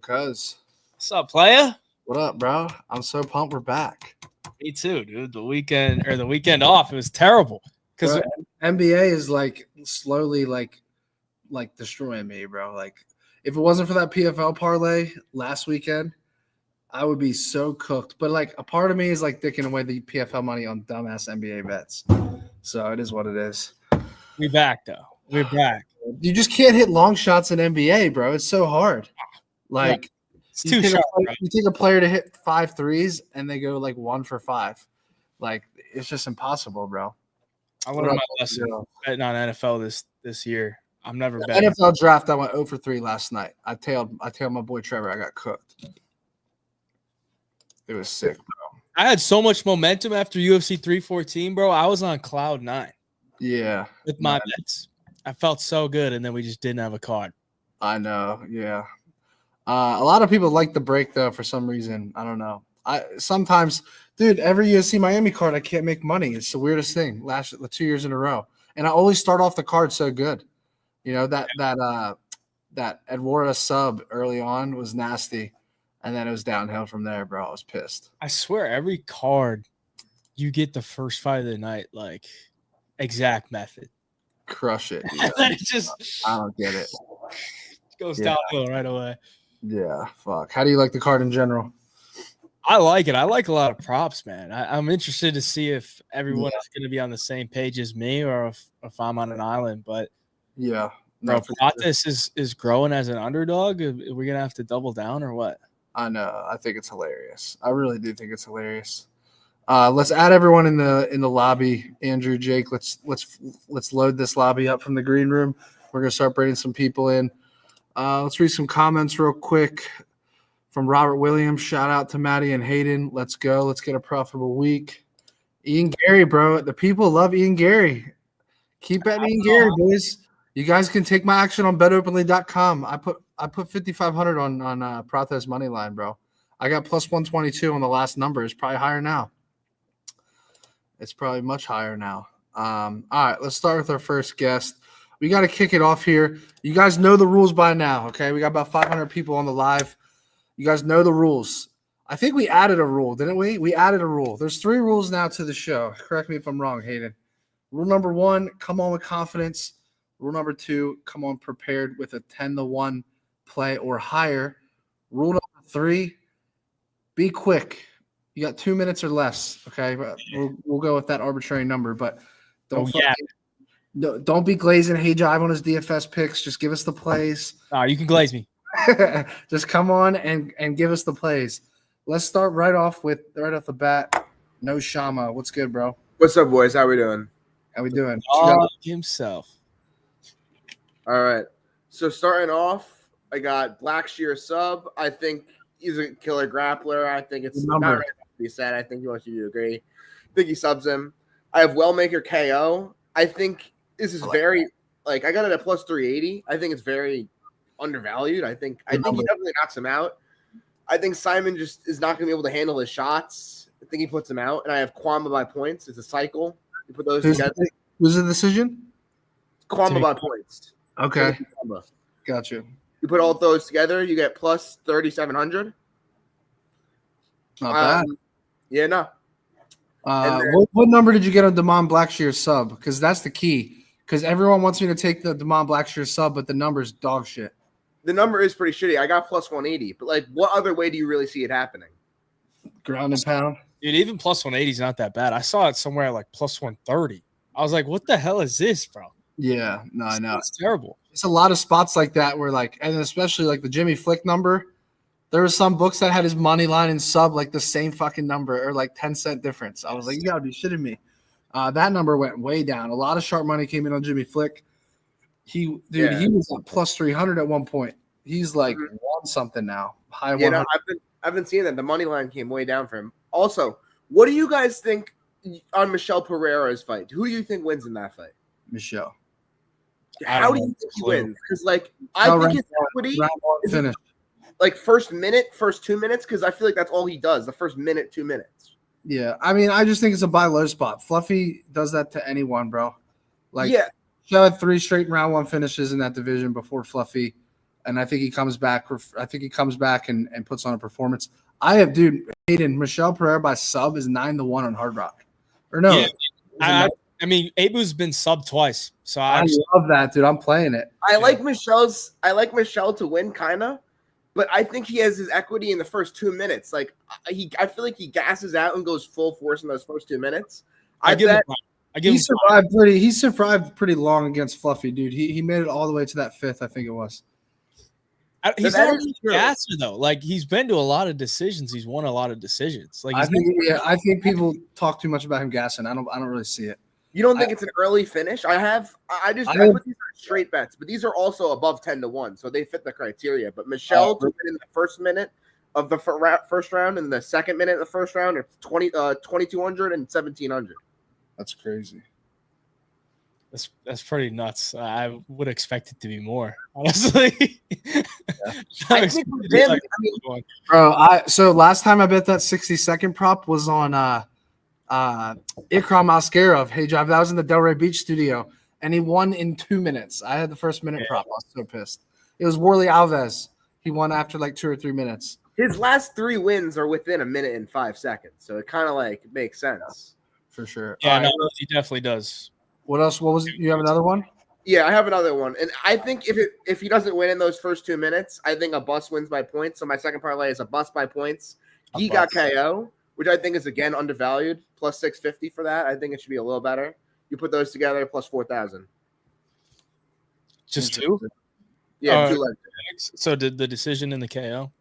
cuz? What's up, playa? What up, bro? I'm so pumped we're back. Me too, dude. The weekend off, it was terrible. Because NBA is like slowly like destroying me, bro. Like if it wasn't for that PFL parlay last weekend, I would be so cooked. But like a part of me is like dicking away the PFL money on dumbass NBA bets. So it is what it is. we're back, though. We're back. You just can't hit long shots in NBA, bro. It's so hard. Like It's too sharp, bro. you take a player to hit 5 threes and they go like 1 for 5. Like it's just impossible, bro. I learned my lesson betting on NFL this year. I'm never betting. NFL draft, I went 0 for 3 last night. I tailed my boy Trevor. I got cooked. It was sick, bro. I had so much momentum after UFC 314, bro. I was on cloud 9. Yeah. With my bets. I felt so good, and then we just didn't have a card. I know, yeah. A lot of people like the break, though, for some reason. I don't know. Sometimes, dude, every UFC Miami card, I can't make money. It's the weirdest thing. Last 2 years in a row. And I always start off the card so good. You know, that Edwarda sub early on was nasty. And then it was downhill from there, bro. I was pissed. I swear, every card you get the first fight of the night, like, exact method. Crush it. And then it just I don't get it. Goes downhill right away. Yeah, fuck. How do you like the card in general? I like it. I like a lot of props, man. I'm interested to see if everyone is going to be on the same page as me or if I'm on an island. But yeah, bro, Pratis is growing as an underdog. Are we going to have to double down or what? I know. I think it's hilarious. I really do think it's hilarious. Let's add everyone in the lobby. Andrew, Jake, let's load this lobby up from the green room. We're gonna start bringing some people in. Let's read some comments real quick from Robert Williams. Shout out to Matty and Hayden. Let's go. Let's get a profitable week. Ian Gary, bro. The people love Ian Gary. Keep betting Ian Gary, boys. You guys can take my action on betopenly.com. I put 5,500 on Prates money line, bro. I got plus 122 on the last number. It's probably higher now. It's probably much higher now. All right, let's start with our first guest. We got to kick it off here. You guys know the rules by now, okay? We got about 500 people on the live. You guys know the rules. I think we added a rule, didn't we? We added a rule. There's 3 rules now to the show. Correct me if I'm wrong, Hayden. Rule number 1, come on with confidence. Rule number 2, come on prepared with a 10-1 play or higher. Rule number 3, be quick. You got 2 minutes or less, okay? We'll go with that arbitrary number, but don't be glazing Hayvjive on his DFS picks. Just give us the plays. You can glaze me. Just come on and give us the plays. Let's start right off the bat. No Shama. What's good, bro? What's up, boys? How we doing? How we doing? Himself. All right. So starting off, I got Blackshear sub. I think he's a killer grappler. I think it's not right to be said. I think he wants you to agree. I think he subs him. I have Wellmaker KO. I think this is I got it at plus 380. I think it's very undervalued. I think he definitely knocks him out. I think Simon just is not going to be able to handle his shots. I think he puts him out. And I have Kwamba by points. It's a cycle. You put those together. Who's the decision? Kwamba by points. Okay. Got you. You put all those together, you get plus 3,700. Not bad. Yeah, no. What number did you get on Damon Blackshear sub? Because that's the key. Because everyone wants me to take the Damon Blackshear sub, but the number's dog shit. The number is pretty shitty. I got plus 180. But, like, what other way do you really see it happening? Ground and pound. Dude, even plus 180 is not that bad. I saw it somewhere at, like, plus 130. I was like, what the hell is this, bro? Yeah, no, I know. It's terrible. It's a lot of spots like that where, like, and especially, like, the Jimmy Flick number. There were some books that had his money line and sub like the same fucking number or like 10-cent difference. I was like, you gotta be shitting me. That number went way down. A lot of sharp money came in on Jimmy Flick. He was at plus 300 at one point. He's like won something now. High 100. No, I've been seeing that the money line came way down for him. Also, what do you guys think on Michel Pereira's fight? Who do you think wins in that fight? Michel. How do you think he wins? Because I think his equity is finish. Like first 2 minutes, because I feel like that's all he does, the first minute, 2 minutes. Yeah, I mean, I just think it's a buy low spot. Fluffy does that to anyone, bro. Like, Michel had 3 straight round 1 finishes in that division before Fluffy, and I think he comes back. I think he comes back and puts on a performance. I have, dude, Hayden, Michelle Pereira by sub is 9-1 on Hard Rock. Or no. Yeah, I mean, Abu's been sub twice, so I love that, dude. I'm playing it. I like Michelle to win, kind of, but I think he has his equity in the first 2 minutes. Like I feel like he gasses out and goes full force in those first 2 minutes. He survived pretty long against Fluffy, dude. He made it all the way to that 5th, I think it was. He's not a gasser though. Like he's been to a lot of decisions. He's won a lot of decisions. Like I think people talk too much about him gassing. I don't really see it. You don't think it's an early finish? I put these are straight bets, but these are also above 10-1, so they fit the criteria. But Michelle to win in the first minute of the first round and the second minute of the first round are 2,200 and 1,700. That's crazy. That's pretty nuts. I would expect it to be more, honestly. So last time I bet that 60-second prop was on Ikram Mascara of Hayvjive. That was in the Delray Beach studio, and he won in 2 minutes. I had the first minute prop. I was so pissed. It was Worley Alves. He won after like 2 or 3 minutes. His last 3 wins are within 1 minute and 5 seconds, so it kind of like makes sense. For sure. Yeah, no, he definitely does. What else? What was it? You have another one? Yeah, I have another one. And I think if he doesn't win in those first 2 minutes, I think a bus wins by points. So my second parlay is a bus by points. He got KO, which I think is, again, undervalued. Plus 650 for that. I think it should be a little better. You put those together, plus 4,000. Just 2? Yeah, 2 legs. So did the decision in the KO?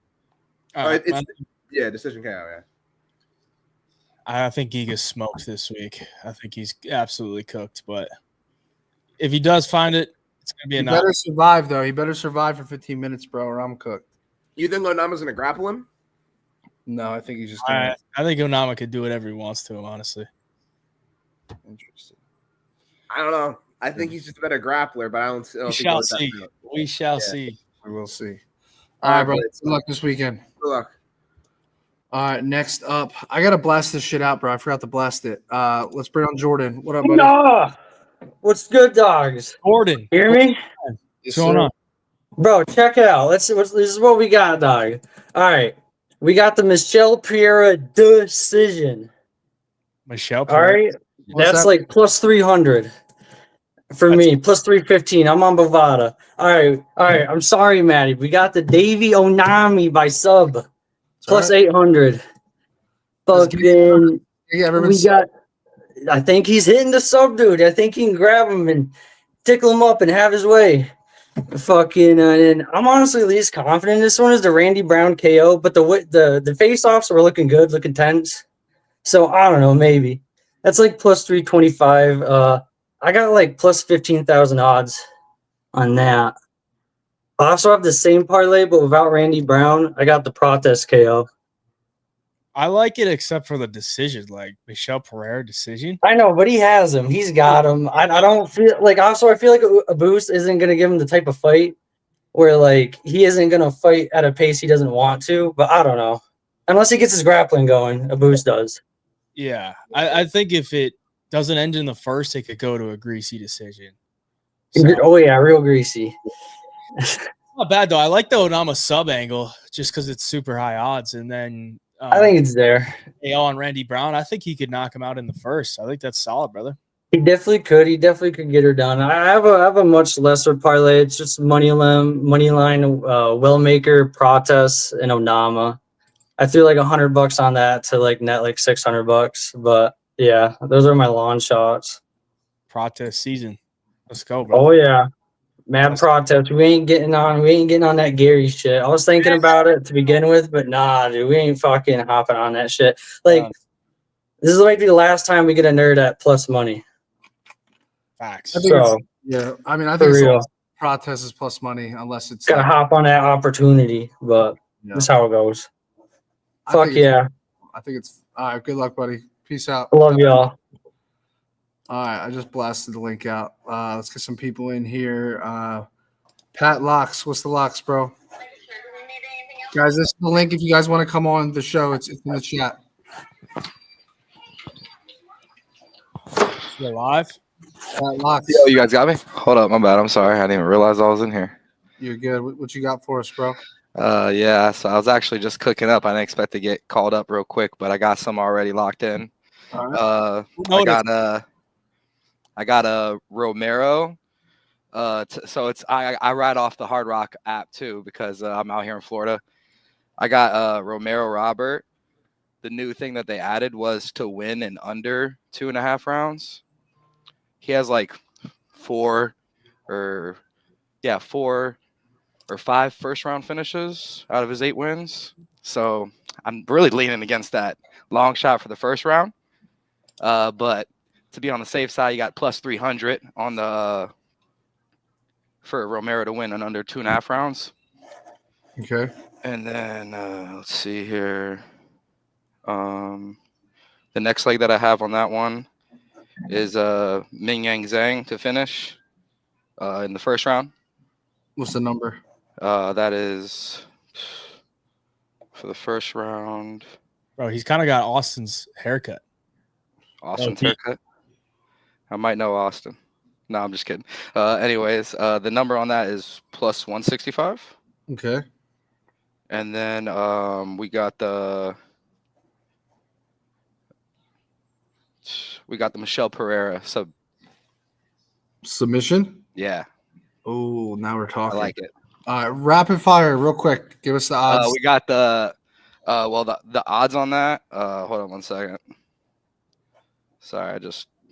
Decision KO, yeah. I think Giga's smoked this week. I think he's absolutely cooked. But if he does find it, it's going to be enough. He better survive, though. He better survive for 15 minutes, bro, or I'm cooked. You think Onama's going to grapple him? No, I think he's just I think Onama could do whatever he wants to him, honestly. Interesting. I don't know. I think he's just a better grappler, but I don't we shall see. We shall see. We will see. All right, bro. Good luck this weekend. Good luck. All right, next up, I gotta blast this shit out, bro. I forgot to blast it. Let's bring on Jordan. What up, buddy? No! What's good, dogs? Jordan, hear me? What's going on, bro? Check it out. This is what we got, dog. All right, we got the Michelle Pereira decision. Michelle Pereira. All right, that's like plus 300 for me. Plus 315. I'm on Bovada. All right. I'm sorry, Matty. We got the Davey Onami by sub. Plus 800. Fucking, we got. I think he's hitting the sub, dude. I think he can grab him and tickle him up and have his way. Fucking, and I'm honestly least confident. This one is the Randy Brown KO, but the face-offs were looking good, looking tense. So I don't know, maybe that's like plus 325. I got like plus 15,000 odds on that. I also have the same parlay, but without Randy Brown. I got the protest KO. I like it except for the decision, like Michelle Pereira decision. I know, but he has him. He's got him. I don't feel like also I feel like a boost isn't going to give him the type of fight where like he isn't going to fight at a pace he doesn't want to, but I don't know. Unless he gets his grappling going, a boost does. Yeah. I think if it doesn't end in the first, it could go to a greasy decision. So, oh yeah, real greasy. Not bad though. I like the Onama sub angle just because it's super high odds, and then I think it's there. KO on Randy Brown. I think he could knock him out in the first. I think that's solid, brother. He definitely could. He definitely could get her done. I have a much lesser parlay. It's just money line, Willmaker, Protest, and Onama. I threw like $100 on that to like net like $600. But yeah, those are my lawn shots. Protest season. Let's go, bro. Oh yeah. Mad protest. We ain't getting on that Gary shit. I was thinking about it to begin with, but nah, dude, we ain't fucking hopping on that shit. Like, this is like the last time we get a nerd at plus money. Facts. So yeah, I mean, I think it's protest is plus money unless it's gotta hop on that opportunity, but that's how it goes. Fuck yeah. I think it's all right. Good luck, buddy. Peace out. I love y'all. All right, I just blasted the link out. Let's get some people in here. Pat Locks, what's the locks, bro? Guys, this is the link if you guys want to come on the show. It's in the chat. You're live? Pat Locks. Yo, you guys got me? Hold up, my bad. I'm sorry. I didn't even realize I was in here. You're good. What you got for us, bro? Yeah. So I was actually just cooking up. I didn't expect to get called up real quick, but I got some already locked in. All right. I got a Romero. So it's I ride off the Hard Rock app too because I'm out here in Florida. I got Romero Robert. The new thing that they added was to win in under 2.5 rounds. He has like 4 or 5 first round finishes out of his 8 wins. So I'm really leaning against that long shot for the first round. But to be on the safe side, you got plus 300 on the for Romero to win in under 2.5 rounds. Okay. And then let's see here. The next leg that I have on that one is Ming Yang Zhang to finish in the first round. What's the number? That is for the first round. Bro, he's kind of got Austin's haircut. Austin's haircut? I might know Austin. No, I'm just kidding. Anyways, the number on that is plus 165. Okay. And then we got the Michelle Pereira Submission? Yeah. Oh, now we're I talking. like it. Rapid fire, real quick. Give us the odds. We got the odds on that. Hold on one second. Sorry,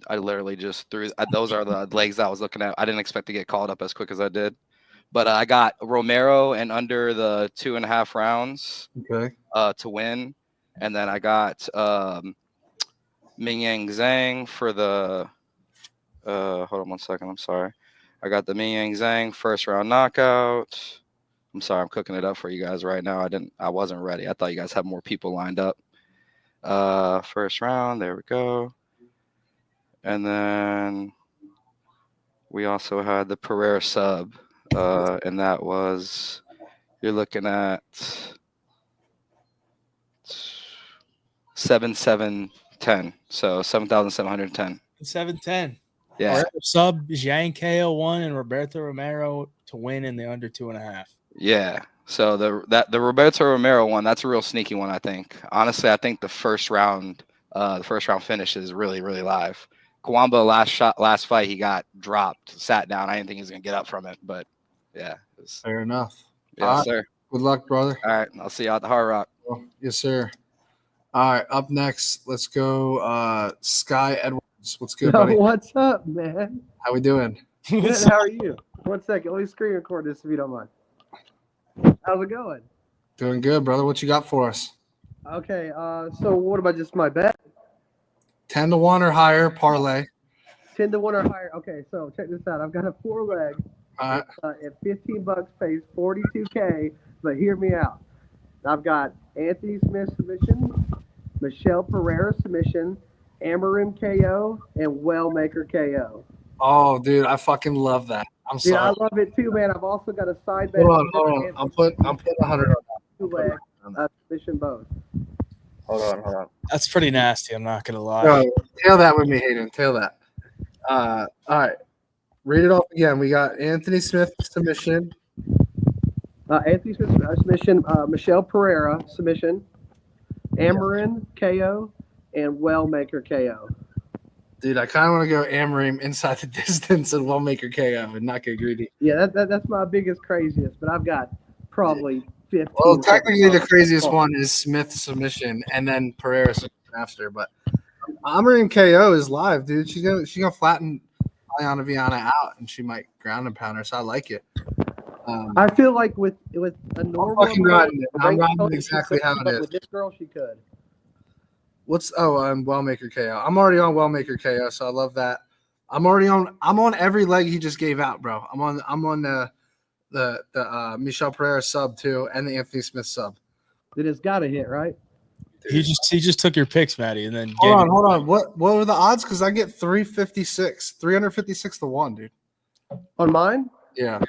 I literally just threw. Those are the legs I was looking at. I didn't expect to get called up as quick as I did, but I got Romero and under the 2.5 rounds. Okay. To win, and then I got Ming Yang Zhang for the. Hold on one second. I'm sorry. I got the Ming Yang Zhang first round knockout. I'm sorry, I'm cooking it up for you guys right now. I wasn't ready. I thought you guys had more people lined up. First round, there we go. And then we also had the Pereira sub, and that was you're looking at 7,710. So 7,710. 710. Yeah. Sub Zhang KO 1 and Roberto Romero to win in the under 2.5. Yeah. So the Roberto Romero one, that's a real sneaky one, I think. Honestly, I think the first round finish is really, really live. Kawamba last fight, he got dropped, sat down. I didn't think he was gonna get up from it, but yeah. Fair enough. Yeah, sir. Good luck, brother. All right. I'll see you out the Hard Rock. Yes, sir. All right, up next, let's go Sky Edwards. What's good, buddy? What's up, man? How we doing? Good. How are you? 1 second. Let me screen record this if you don't mind. How's it going? Doing good, brother. What you got for us? Okay. So what about just my bet? 10-1 or higher parlay. 10-1 or higher. Okay. So check this out. I've got a 4-leg. At $15 pays $42K. But hear me out. I've got Anthony Smith submission, Michelle Pereira submission, Amarim KO, and Wellmaker KO. Oh, dude, I fucking love that. I'm Dude, sorry. I love it too, man. I've also got a side bet. Hold on. I'm putting 100 on that. 2-leg submission both. Hold on. That's pretty nasty. I'm not gonna lie. No, tail that with me, Hayden. Tail that. All right. Read it off again. We got Anthony Smith submission. Anthony Smith submission. Michelle Pereira submission. Amarin KO and Wellmaker KO. Dude, I kind of want to go Amarim inside the distance and Wellmaker KO and not get greedy. Yeah, that's my biggest craziest, but I've got probably 15. Well, technically the craziest one is Smith submission and then Pereira submission after, but Amarim KO is live, dude. She's gonna flatten Ayana Viana out and she might ground and pound her, so I like it. I feel like with a normal I'm riding exactly how it is. With this girl, she could. Wellmaker KO. I'm already on Wellmaker KO, so I love that. I'm on every leg he just gave out, bro. I'm on the Michelle Pereira sub too, and the Anthony Smith sub. Then it's got to hit, right? He just took your picks, Matty, and then hold on. What were the odds? Because I get 356 to 1, dude. On mine? Yeah.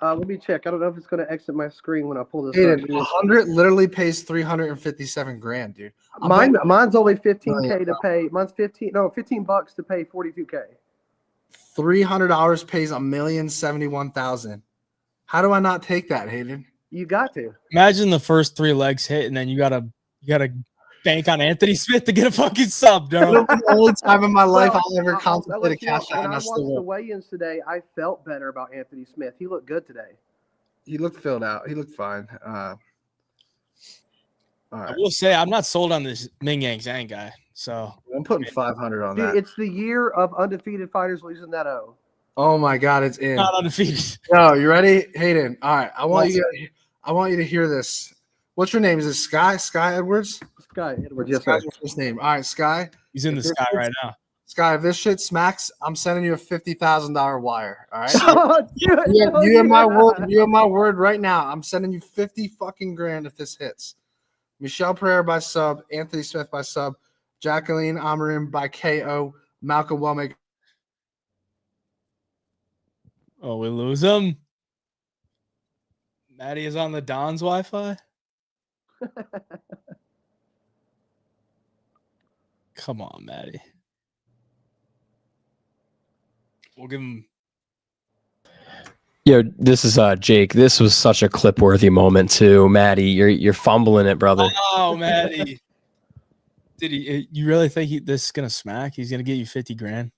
Let me check. I don't know if it's going to exit my screen when I pull this Dude, up. 100 literally pays 357 grand, dude. Mine's only 15K to pay. Mine's $15 to pay 42K. $300 pays $1,071,000. How do I not take that, Hayden? You got to. Imagine the first 3 legs hit, and then you gotta bank on Anthony Smith to get a fucking sub, It'll bro. be the only time in my life Well, I'll ever I'll contemplate a let you know, cash out, when and I I watched still the won't. weigh-ins today, I felt better about Anthony Smith. He looked good today. He looked filled out. He looked fine. All I right. will say I'm not sold on this Ming Yang Zhang guy. So I'm putting 500 on Dude, that. it's the year of undefeated fighters losing that O. Oh my God, it's in. not undefeated. No, you ready, Hayden? All right, I want you to hear this. What's your name? Is it Sky? Sky Edwards? Sky Edwards, yes, Sky's sir. your first name. All right, Sky. He's in the If this sky right now. Sky, if this shit smacks, I'm sending you a $50,000 wire. All right. Dude, You have my word. You have my word right now. I'm sending you 50 fucking grand if this hits. Michelle Pereira by sub, Anthony Smith by sub, Jacqueline Amarim by KO, Malcolm Wellmaker. Oh, we lose him. Matty is on the Don's Wi-Fi. Come on, Matty. We'll give him. Yo, this is Jake. This was such a clip-worthy moment too, Matty. You're fumbling it, brother. Oh, Matty. Did he? You really think this is gonna smack? He's gonna get you 50 grand.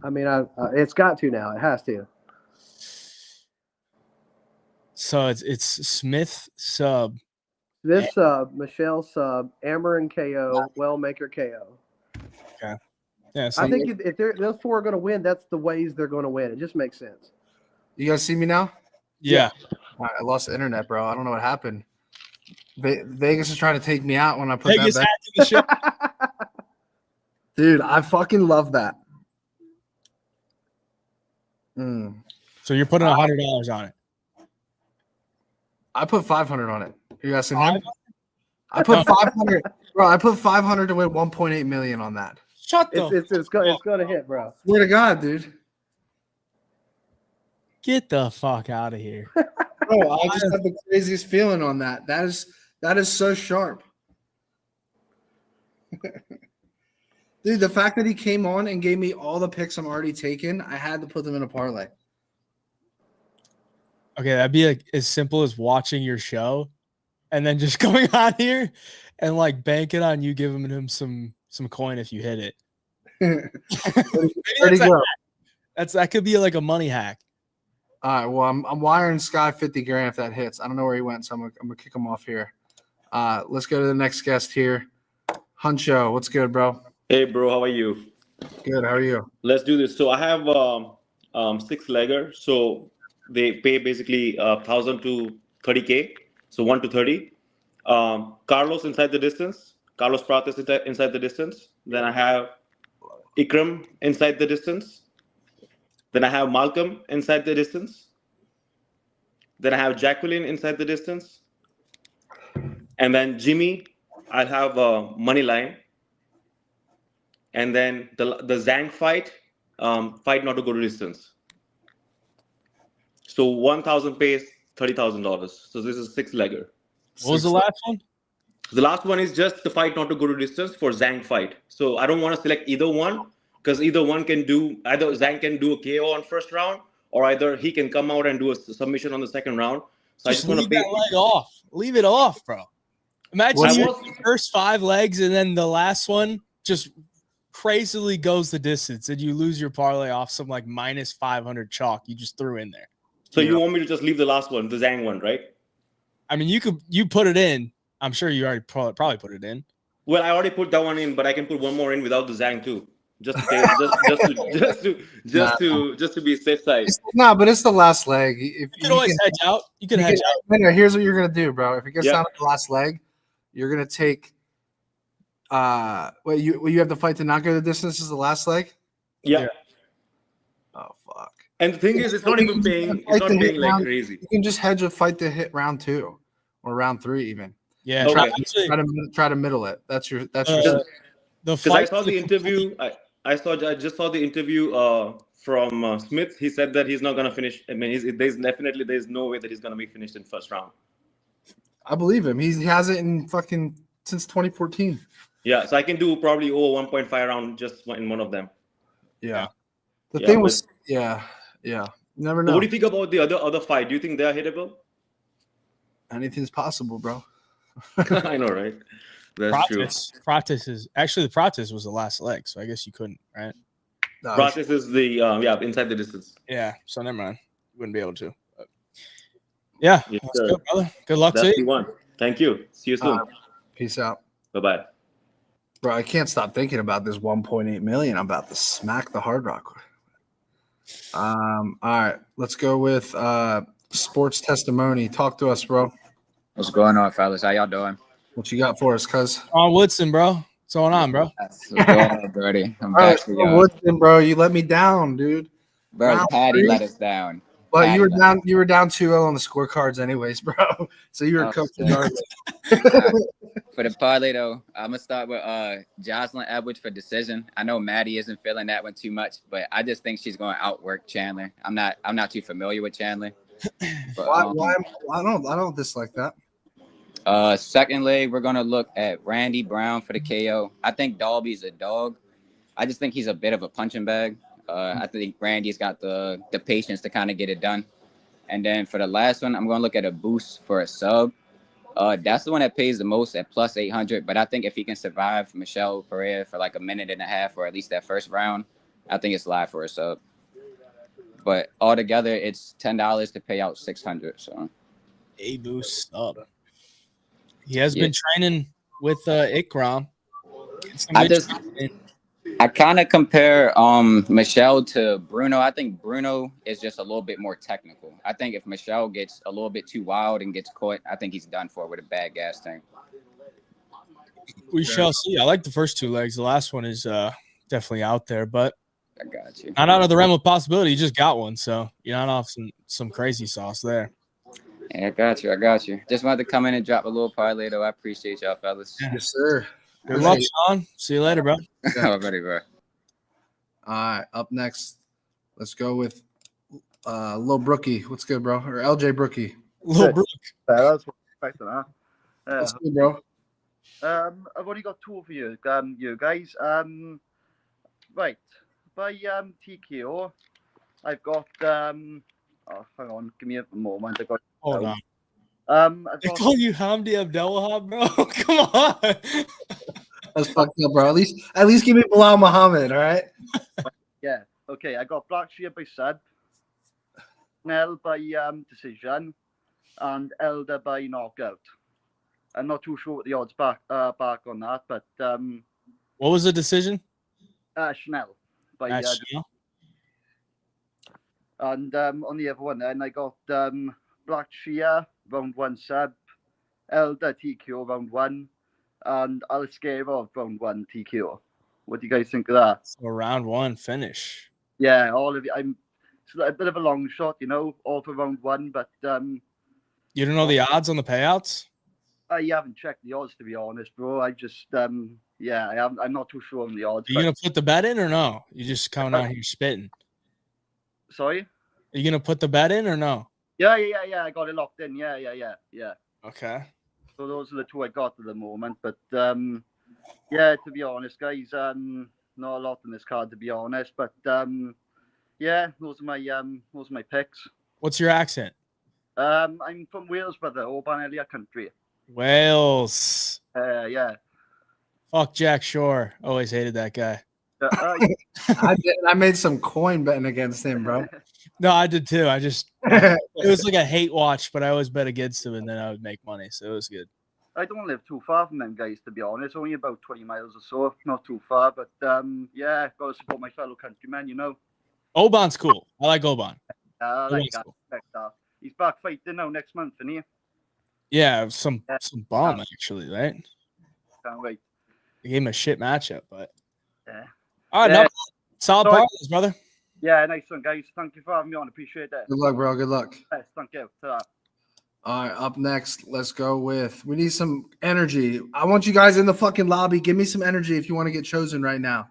I mean, it's got to now. It has to. So it's Smith sub. This sub, Michelle sub, Amarin KO, Wellmaker KO. Yeah, so I think if those 4 are going to win, that's the ways they're going to win. It just makes sense. You guys see me now? yeah. All right, I lost the internet, bro. I don't know what happened. Vegas is trying to take me out when I put Vegas that hacked the bet. Dude, I fucking love that. So you're putting $100 on it. I put 500 on it. You asking him? I put 500, bro. I put 500 to win 1.8 million on that. Shut the. It's going to hit, bro. Swear to God, dude. Get the fuck out of here. Bro, I just have the craziest feeling on that. That is so sharp. Dude, the fact that he came on and gave me all the picks I'm already taking, I had to put them in a parlay. Okay, that'd be like as simple as watching your show and then just going on here and like banking on you giving him some coin if you hit it. Where'd he go? That could be like a money hack. All right, well, I'm wiring Sky 50 grand if that hits. I don't know where he went, so I'm gonna kick him off here. Let's go to the next guest here. Huncho, what's good, bro? Hey, bro, how are you? Good, how are you? Let's do this. So I have 6-legger. So they pay basically 1,000 to 30K. So 1 to 30. Carlos inside the distance. Carlos Prates inside the distance. Then I have Ikram inside the distance. Then I have Malcolm inside the distance. Then I have Jacqueline inside the distance. And then Jimmy, I'll have money line. And then the Zhang fight not to go to distance. So 1,000 pays $30,000. So this is 6-legger. What was the last one? The last one is just the fight not to go to distance for Zhang fight. So I don't want to select either one because either one can do, either Zhang can do a KO on first round or either he can come out and do a submission on the second round. So Just I just want to leave pay. that leg off. Leave it off, bro. Imagine the first 5 legs and then the last one just crazily goes the distance and you lose your parlay off some like minus 500 chalk you just threw in there. So you want me to just leave the last one, the Zhang one, right? I mean, you put it in. I'm sure you already probably put it in. Well, I already put that one in, but I can put one more in without the Zhang too. Just to be safe side. No, but it's the last leg. If You can always hedge out. You can hedge out. Here's what you're gonna do, bro. If it gets down to the last leg, you're gonna take. You have to fight to not go the distance is the last leg. Yeah. Oh fuck. And the thing is, it's not even paying. It's not paying like crazy. You can just hedge a fight to hit round 2 or round 3 even. Yeah. Okay. Try to middle it. That's your. The Because fight. I saw the interview. I just saw the interview from Smith. He said that he's not gonna finish. I mean, there's no way that he's gonna be finished in first round. I believe him. He has it in fucking since 2014. Yeah, so I can do probably over 1.5 round just in one of them. Yeah. The Yeah, thing was, yeah. You never know. What do you think about the other fight? Do you think they're hittable? Anything's possible, bro. I know, right? That's true. Pratis is actually the Pratis was the last leg, so I guess you couldn't, right? No, Process is the inside the distance. Yeah, so never mind. You wouldn't be able to. But yeah, Yes, let's sir. go, brother. Good luck to That's you. the one. Thank you. See you soon. peace out. Bye-bye. Bro, I can't stop thinking about this 1.8 million. I'm about to smack the Hard Rock. All right, let's go with sports testimony. Talk to us, bro. What's going on, fellas? How y'all doing? What you got for us, cuz? Woodson, bro. What's going on, bro? What's going on, Brody? I'm All right, back to y'all. Woodson, bro, you let me down, dude. Bro, round Patty three? let us down. But Patty you were let down. You were down 2-0 on the scorecards, anyways, bro. So you were Oh, coaching. shit. Hard. For the parlay, though, I'm gonna start with Jocelyn Edwards for decision. I know Matty isn't feeling that one too much, but I just think she's going to outwork Chandler. I'm not too familiar with Chandler. But, Why? I don't dislike that. Secondly, we're gonna look at Randy Brown for the KO. I think Dalby's a dog. I just think he's a bit of a punching bag. I think Randy's got the patience to kind of get it done. And then for the last one, I'm going to look at a boost for a sub. That's the one that pays the most at plus 800. But I think if he can survive Michelle Pereira for like a minute and a half or at least that first round, I think it's live for a sub. But altogether, it's $10 to pay out 600. So A boost sub. He has been training with Ikram. I kind of compare Michelle to Bruno. I think Bruno is just a little bit more technical. I think if Michelle gets a little bit too wild and gets caught, I think he's done for with a bad gas tank. We shall see. I like the first two legs. The last one is definitely out there, but I got you. Not out of the realm of possibility. You just got one, so you're not off some crazy sauce there. Yeah, I got you. Just wanted to come in and drop a little parlay, though. I appreciate y'all, fellas. Yes, sir. Good luck, Sean. See you later, bro. Already, bro. All right, up next, let's go with Lil Brookie. What's good, bro? Or LJ Brookie. Lil Brook. That's what I expected, huh? What's good, bro? I've only got two for you, you guys. Right. By TKO, I've got hang on, give me a moment. I got Hold on. I've They got, call you Hamdi Abdelwahab, bro. Come on. That's fucked up, bro. At least give me Bilal Muhammad, all right? yeah. Okay, I got Black Shear by sub, Nell by decision, and Elder by knockout. I'm not too sure what the odds back on that, but What was the decision? Chanel by Chanel. and on the other one then I got Black Shia round 1 sub, Elder TKO round 1, and Alsquero round 1 TKO. What do you guys think of that? So round 1 finish. Yeah, all of it. It's a bit of a long shot, all for round 1, but You don't know the odds on the payouts? I haven't checked the odds to be honest, bro. I just I'm not too sure on the odds. Are you gonna put the bet in or no? You just coming out here spitting. Sorry? Are you gonna put the bet in or no? Yeah. I got it locked in. Yeah. Okay. So those are the two I got at the moment. But yeah, to be honest, guys, not a lot in this card to be honest. But yeah, those are my picks. What's your accent? I'm from Wales, brother, Oban Elia country. Wales. Yeah. Fuck Jack Shore. Always hated that guy. I made some coin betting against him, bro. No, I did too. It was like a hate watch, but I always bet against him and then I would make money. So it was good. I don't live too far from them guys, to be honest. Only about 20 miles or so, not too far. But yeah, got to support my fellow countrymen, Oban's cool. I like Oban. I like that. He's back fighting now next month, isn't he? Yeah, some bomb actually, right? Can't wait. They gave him a shit matchup, but yeah. All right, no, solid parlays, brother. Yeah, nice one, guys. Thank you for having me on. Appreciate that. Good luck, bro. Good luck. Yes, thank you. Ta-ra. All right, up next, let's go with. We need some energy. I want you guys in the fucking lobby. Give me some energy if you want to get chosen right now.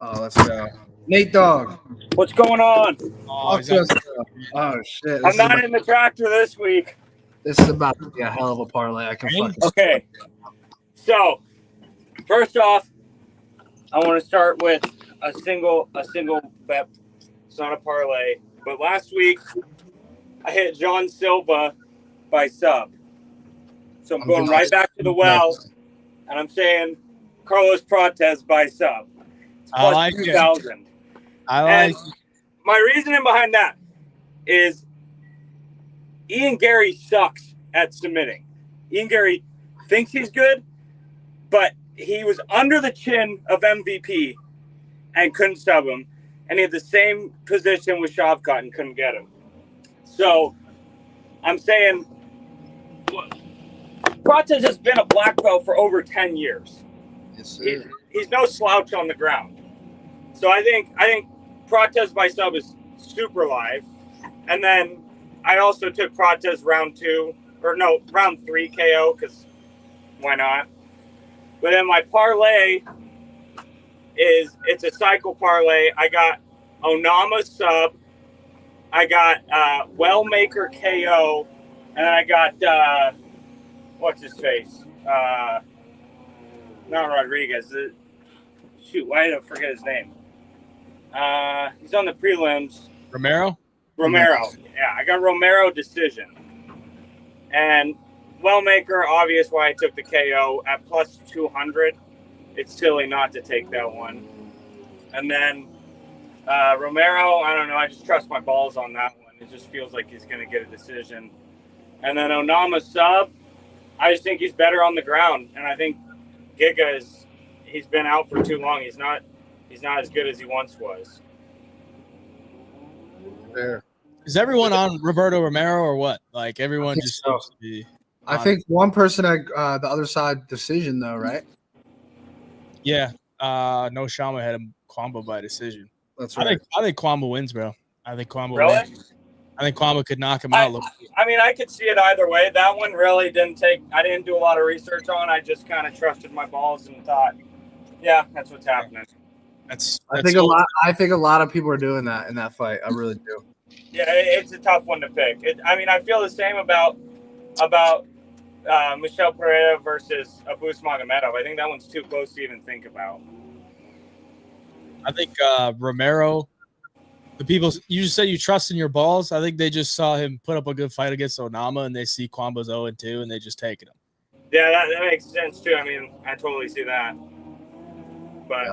Oh, let's go. Natedog. What's going on? Oh shit. I'm not in the tractor this week. This is about to be a hell of a parlay. I can fucking. Okay. So, first off, I want to start with a single bet. It's not a parlay. But last week, I hit John Silva by sub. So I'm going right back to the well, and I'm saying Carlos Prates by sub. It's I like 2,000. I like And my reasoning behind that is Ian Gary sucks at submitting. Ian Gary thinks he's good, but he was under the chin of MVP and couldn't sub him. And he had the same position with Shavkat and couldn't get him. So I'm saying Prates has been a black belt for over 10 years. Yes, sir. He's no slouch on the ground. So I think Prates by sub is super live. And then I also took Prates round 3 KO because why not? But then my parlay it's a cycle parlay. I got Onama sub, I got Wellmaker KO, and I got what's his face? Not Rodriguez. Shoot, why did I forget his name? He's on the prelims. Romero. Yeah, I got Romero decision. And Wellmaker, obvious why I took the KO at plus 200. It's silly not to take that one. And then Romero, I don't know. I just trust my balls on that one. It just feels like he's going to get a decision. And then Onama sub, I just think he's better on the ground. And I think Giga he's been out for too long. He's not as good as he once was. Fair. Is everyone on Roberto Romero or what? Like everyone just seems to be. I think one person had the other side decision though, right? Yeah. No Shama had him Kwamba by decision. That's right. I think Kwamba wins, bro. I think Kwamba Really? wins. I think Kwamba could knock him out. I mean, I could see it either way. That one really I didn't do a lot of research on. I just kind of trusted my balls and thought, yeah, that's what's happening. I think a lot of people are doing that in that fight. I really do. Yeah, it's a tough one to pick. I feel the same about Michel Pereira versus Abus Magomedov. I think that one's too close to even think about. I think Romero, the people you just said you trust in your balls. I think they just saw him put up a good fight against Onama, and they see Kwamba's 0-2, and they just taken him. Yeah, that makes sense too. I mean, I totally see that. But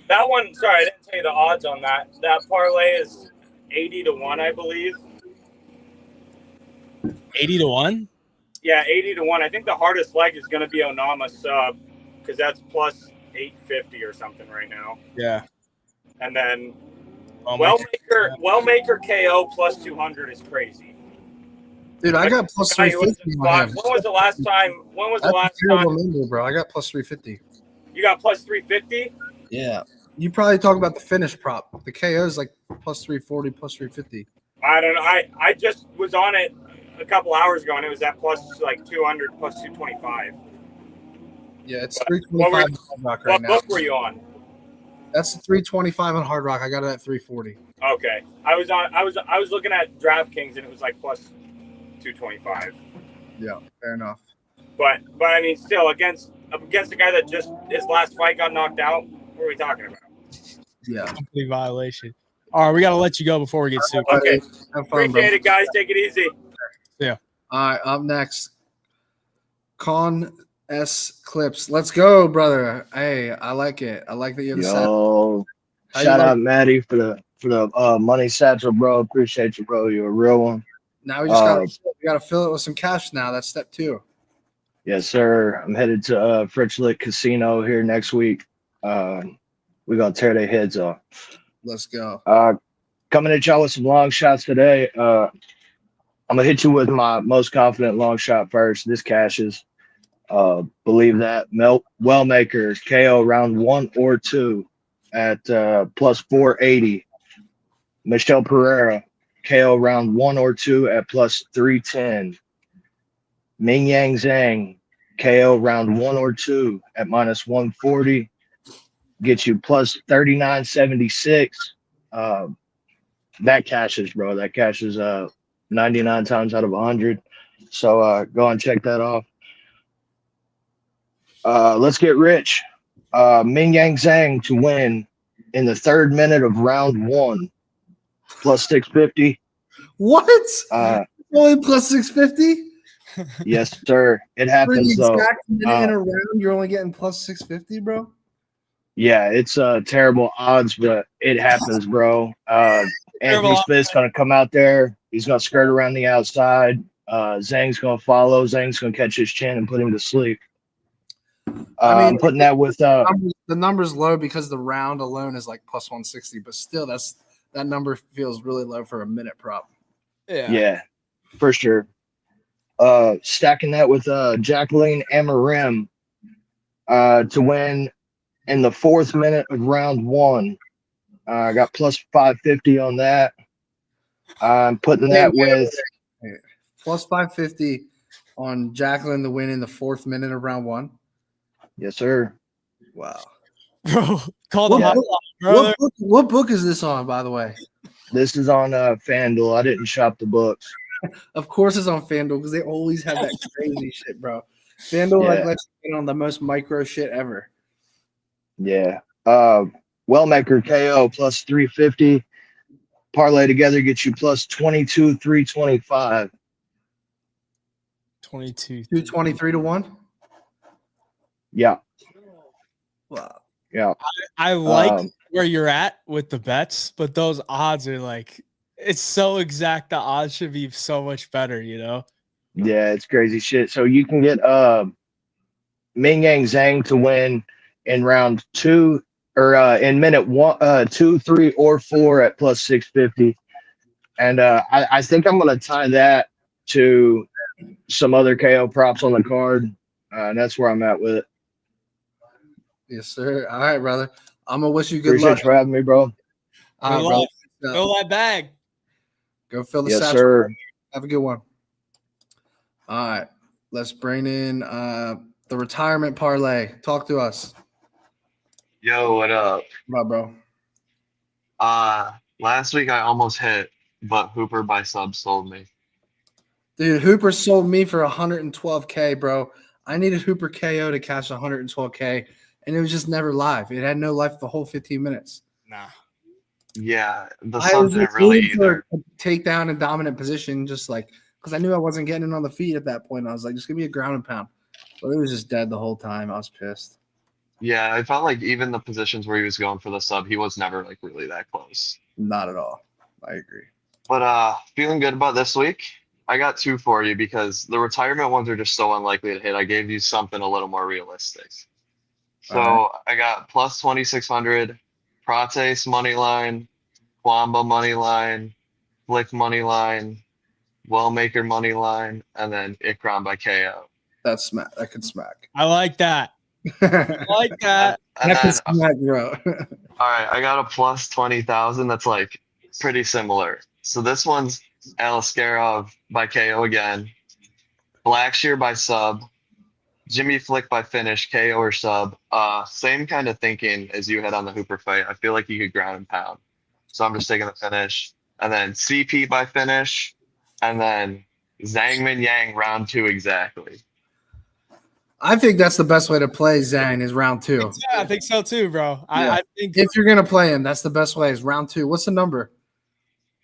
that one. Sorry, I didn't tell you the odds on that. That parlay is 80-1, I believe. 80-1. Yeah, 80-1. I think the hardest leg is going to be Onama sub because that's plus 850 or something right now. Yeah. And then Wellmaker KO plus 200 is crazy. Dude, I got plus 350. When was the last time? Number, bro. I got plus 350. You got plus 350? Yeah. You probably talk about the finish prop. The KO is like plus 340, plus 350. I don't know. I just was on it a couple hours ago, and it was at plus like 200, plus 225. Yeah, it's 325 on Hard Rock right now. What book were you on? That's the 325 on Hard Rock. I got it at 340. Okay. I was looking at DraftKings, and it was like plus 225. Yeah, fair enough. But I mean, still against a guy that just his last fight got knocked out. What are we talking about? Yeah, complete violation. All right, we got to let you go before we get sued. Okay, appreciate it, guys. Take it easy. Yeah. All right, up next, Con S Clips. Let's go, brother. Hey, I like it. I like that you have Yo, shout out Matty for the money satchel, bro. Appreciate you, bro. You're a real one. Now we just gotta fill it with some cash. Now that's step 2. Yes, sir. I'm headed to Fritchlick Casino here next week. We're gonna tear their heads off. Let's go. Coming at y'all with some long shots today. I'm gonna hit you with my most confident long shot first. This cashes. Believe that. Wellmaker KO round 1 or 2 at plus 480. Michel Pereira KO round 1 or 2 at plus 310. Ming Yang Zhang KO round 1 or 2 at minus 140. Get you plus 3976. That cashes, bro. That cashes 99 times out of 100. So go and check that off. Let's get rich. Ming Yang Zhang to win in the 3rd minute of round 1, plus 650. What? Only plus 650? Yes, sir. It happens For though. the exact minute in a round, you're only getting plus 650, bro. Yeah, it's terrible odds, but it happens, bro. Anthony Smith's gonna come out there. He's gonna skirt around the outside. Zhang's gonna follow. Zhang's gonna catch his chin and put him to sleep. I'm putting that with the number's low because the round alone is like plus 160, but still, that number feels really low for a minute prop. Yeah, for sure. Stacking that with Jacqueline Amarim to win in the 4th minute of round 1. I got plus 550 on that. I'm putting that with plus 550 on Jacqueline to win in the 4th minute of round 1. Yes, sir. Wow. Bro, call the hotline, brother. What book is this on, by the way? This is on FanDuel. I didn't shop the books. Of course it's on FanDuel because they always have that crazy shit, bro. FanDuel lets you get on the most micro shit ever. Yeah. Wellmaker KO plus 350. Parlay together gets you plus 22,325. 223 to 1? Yeah. Wow. Yeah. I like where you're at with the bets, but those odds are like, it's so exact. The odds should be so much better, you know? Yeah, it's crazy shit. So you can get Ming Yang Zhang to win in round 2 or in minute 1, 2, 3, or 4 at plus 650. And I think I'm gonna tie that to some other KO props on the card. And that's where I'm at with it. Yes, sir. All right, brother. I'm gonna wish you good Appreciate luck. you for having me, bro. All right, bro. Fill that bag. Go fill the Yes, satchel. sir. Have a good one. All right. Let's bring in the retirement parlay. Talk to us. Yo, what up? Come on, bro. Last week I almost hit, but Hooper by sub sold me. Dude, Hooper sold me for 112K, bro. I needed Hooper KO to cash 112K, and it was just never live. It had no life the whole 15 minutes. Nah. Yeah, the I sub was didn't just really waiting for either. a takedown and dominant position, just like because I knew I wasn't getting it on the feet at that point. I was like, just give me a ground and pound. But it was just dead the whole time. I was pissed. Yeah, I felt like even the positions where he was going for the sub, he was never like really that close. Not at all. I agree. But feeling good about this week. I got 2 for you because the retirement ones are just so unlikely to hit. I gave you something a little more realistic. So I got plus 2,600, Prates money line, Kwamba money line, Flick money line, Wellmaker money line, and then Ikram by KO. That's smack. That could smack. I like that. I like that. And That could then, smack, bro. all right, I got a plus 20,000 that's like pretty similar. So this one's Aliskerov by KO again, Blackshear by sub, Jimmy Flick by finish, KO or sub. Same kind of thinking as you had on the Hooper fight. I feel like you could ground and pound. So I'm just taking the finish. And then CP by finish, and then Zhang Min Yang round 2 exactly. I think that's the best way to play Zhang is round 2. Yeah, I think so too, bro. Yeah. I think If you're gonna play him, that's the best way is round 2. What's the number?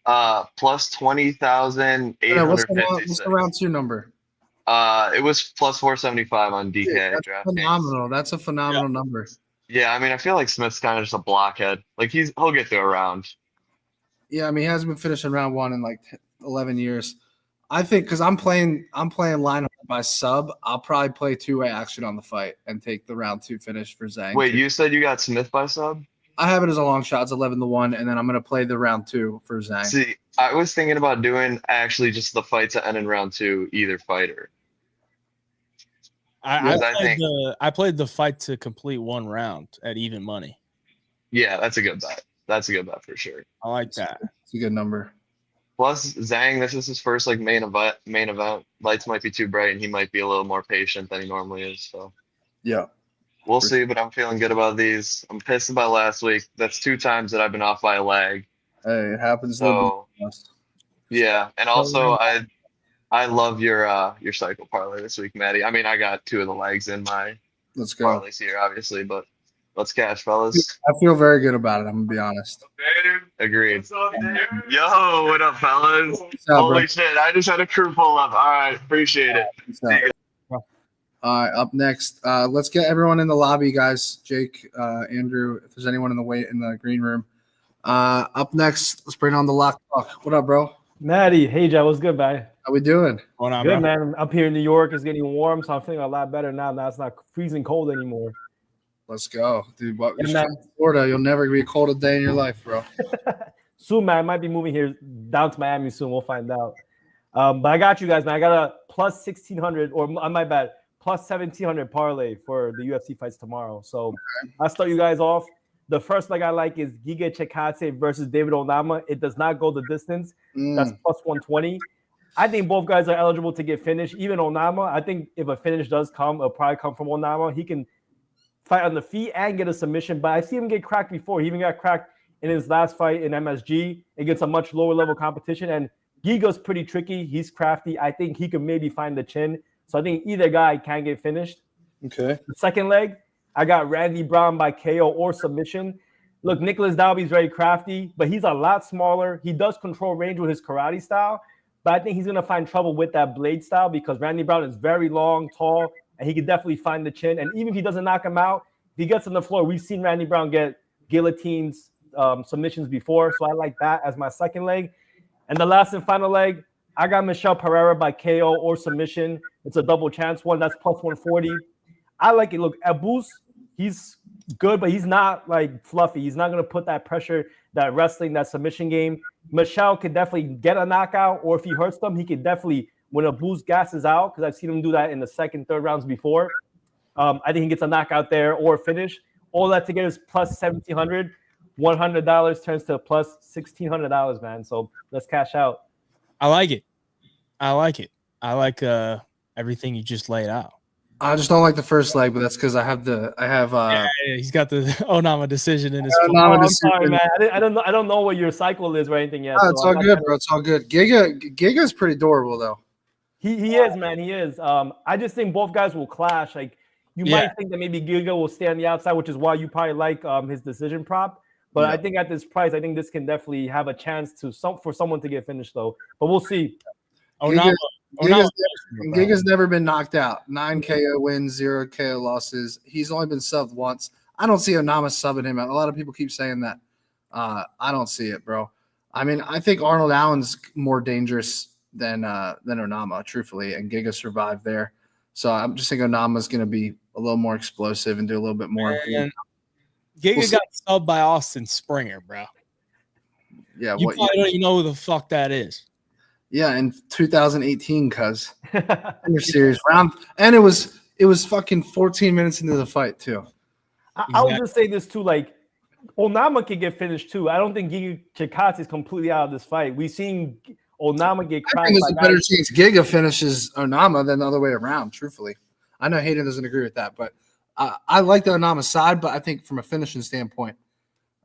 Plus 20,856. What's the round 2 number? It was plus 475 on DK. That's DraftKings. phenomenal. That's a phenomenal number. Yeah, I mean, I feel like Smith's kind of just a blockhead. Like he'll get through a round. Yeah, I mean, he hasn't been finishing round 1 in like 11 years. I think because I'm playing lineup by sub, I'll probably play 2-way action on the fight and take the round 2 finish for Zhang. Wait, you said you got Smith by sub? I have it as a long shot. It's 11 to 1, and then I'm gonna play the round 2 for Zhang. See, I was thinking about doing actually just the fight to end in round 2, either fighter. I played the fight to complete 1 round at even money. Yeah, that's a good bet. That's a good bet for sure. I like that. It's a good number. Plus, Zhang, this is his first like main event. Lights might be too bright, and he might be a little more patient than he normally is. So yeah, we'll see. But I'm feeling good about these. I'm pissed about last week. That's 2 times that I've been off by a leg. Hey, it happens. So yeah, and also I love your cycle parlay this week, Matty. I mean, I got 2 of the legs in my Let's go parlays here, obviously, but Let's cash, fellas. I feel very good about it. I'm gonna be honest. Agreed. Yo, what up, fellas? up, Holy bro? shit! I just had a crew pull up. All right, appreciate it. See you guys. All right, up next, let's get everyone in the lobby, guys. Jake, Andrew, if there's anyone in the green room. Up next, let's bring on the lock talk. What up, bro? Matty, Hayvjive, what's good, man? How we doing? Going on, Good, bro? man. Up here in New York, it's getting warm, so I'm feeling a lot better now. Now it's not freezing cold anymore. Let's go, dude. What? Yeah, You're man. from Florida. You'll never be cold a day in your life, bro. Soon, man. I might be moving here down to Miami soon. We'll find out. But I got you guys, man. I got a plus 1,600, or my bad, plus 1,700 parlay for the UFC fights tomorrow. So I'll start you guys off. The first leg I like is Giga Chikadze versus David Onama. It does not go the distance. That's plus 120. I think both guys are eligible to get finished. Even Onama, I think if a finish does come, it'll probably come from Onama. He can fight on the feet and get a submission, but I see him get cracked before. He even got cracked in his last fight in MSG against a much lower level competition. And Giga's pretty tricky. He's crafty. I think he could maybe find the chin. So I think either guy can get finished. Okay. The second leg, I got Randy Brown by KO or submission. Look, Nicholas Dalby's very crafty, but he's a lot smaller. He does control range with his karate style, but I think he's going to find trouble with that blade style because Randy Brown is very long, tall, and he can definitely find the chin. And even if he doesn't knock him out, if he gets on the floor, we've seen Randy Brown get guillotines, submissions before. So I like that as my second leg. And the last and final leg, I got Michelle Pereira by KO or submission. It's a double chance one. That's plus 140. I like it. Look, Abus, he's good, but he's not like fluffy. He's not going to put that pressure, that wrestling, that submission game. Michelle could definitely get a knockout, or if he hurts them, he could definitely, when Abus gasses out, because I've seen him do that in the second, third rounds before. I think he gets a knockout there or finish. All that together is plus 1,700. $100 turns to plus $1,600, man. So let's cash out. I like it. I like everything you just laid out. I just don't like the first leg, but that's because I have Yeah, he's got the Onama decision in his I'm sorry, man. I don't know what your cycle is or anything yet. Oh, it's all good, bro. It's all good. Giga's pretty durable though. He is, man. He is. I just think both guys will clash. Like you might think that maybe Giga will stay on the outside, which is why you probably like his decision prop. But I think at this price, I think this can definitely have a chance for someone to get finished though. But we'll see. Giga's never been knocked out. 9 KO wins, 0 KO losses. He's only been subbed once. I don't see Onama subbing him. A lot of people keep saying that. I don't see it, bro. I mean, I think Arnold Allen's more dangerous than Onama, truthfully, and Giga survived there. So I'm just thinking Onama's going to be a little more explosive and do a little bit more. And Giga got subbed by Austin Springer, bro. Yeah, you probably don't even know who the fuck that is. Yeah, in 2018, cuz you're serious round, and it was fucking 14 minutes into the fight too. I'll just say this too, like Onama can get finished too. I don't think Giga Chikadze is completely out of this fight. We've seen Onama get cracked. I think there's a better chance Giga finishes Onama than the other way around. Truthfully, I know Hayden doesn't agree with that, but I like the Onama side. But I think from a finishing standpoint,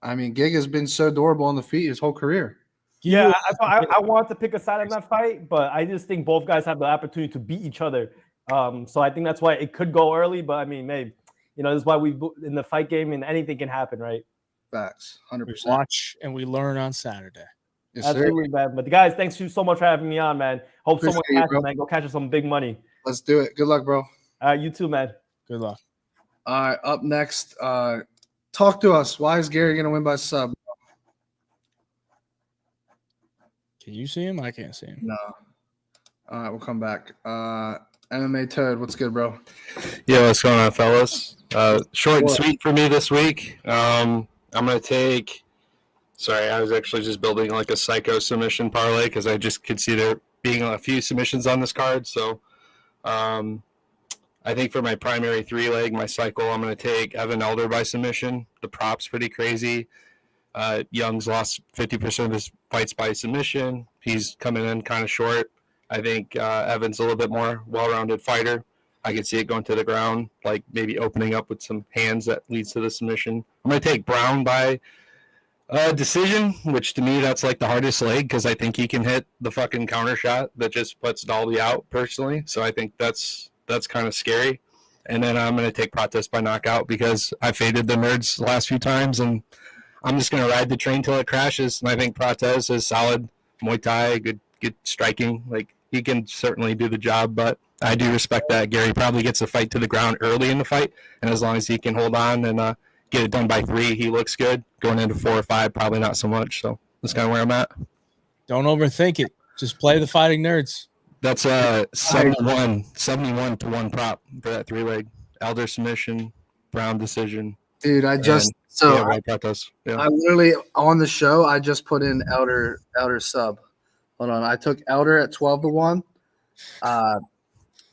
I mean, Giga's been so durable on the feet his whole career. Yeah, I want to pick a side in that fight, but I just think both guys have the opportunity to beat each other. So I think that's why it could go early. But I mean, maybe this is why we in the fight game and anything can happen, right? Facts, 100%. We watch and we learn on Saturday. Yes, absolutely, man. But guys, thanks you so much for having me on, man. Hope Appreciate someone catches, bro. man. Go catch us some big money. Let's do it. Good luck, bro. You too, man. Good luck. All right, up next, talk to us. Why is Gary going to win by sub? Can you see him? I can't see him. No. All right, we'll come back. MMA Toad, what's good, bro? Yeah, what's going on, fellas? Short and sweet for me this week. I'm going to take – sorry, I was actually just building like a psycho submission parlay because I just could see there being a few submissions on this card. So I think for my primary 3-leg, my cycle, I'm going to take Evan Elder by submission. The prop's pretty crazy. Young's lost 50% of his fights by submission. He's coming in kind of short. I think Evan's a little bit more well-rounded fighter. I can see it going to the ground, like maybe opening up with some hands that leads to the submission. I'm going to take Brown by decision, which to me that's like the hardest leg because I think he can hit the fucking counter shot that just puts Dalby out personally. So I think that's kind of scary. and then I'm going to take Prates by knockout because I faded the nerds the last few times, and I'm just going to ride the train till it crashes. And I think Prates is solid Muay Thai, good striking. Like, he can certainly do the job, but I do respect that Gary probably gets the fight to the ground early in the fight, and as long as he can hold on and get it done by 3, he looks good. Going into 4 or 5, probably not so much. So that's kind of where I'm at. Don't overthink it. Just play the fighting nerds. That's 71 to 1 prop for that 3-leg. Elder submission, Brown decision. Dude, I just I literally on the show I just put in Elder sub. Hold on, I took Elder at 12 to 1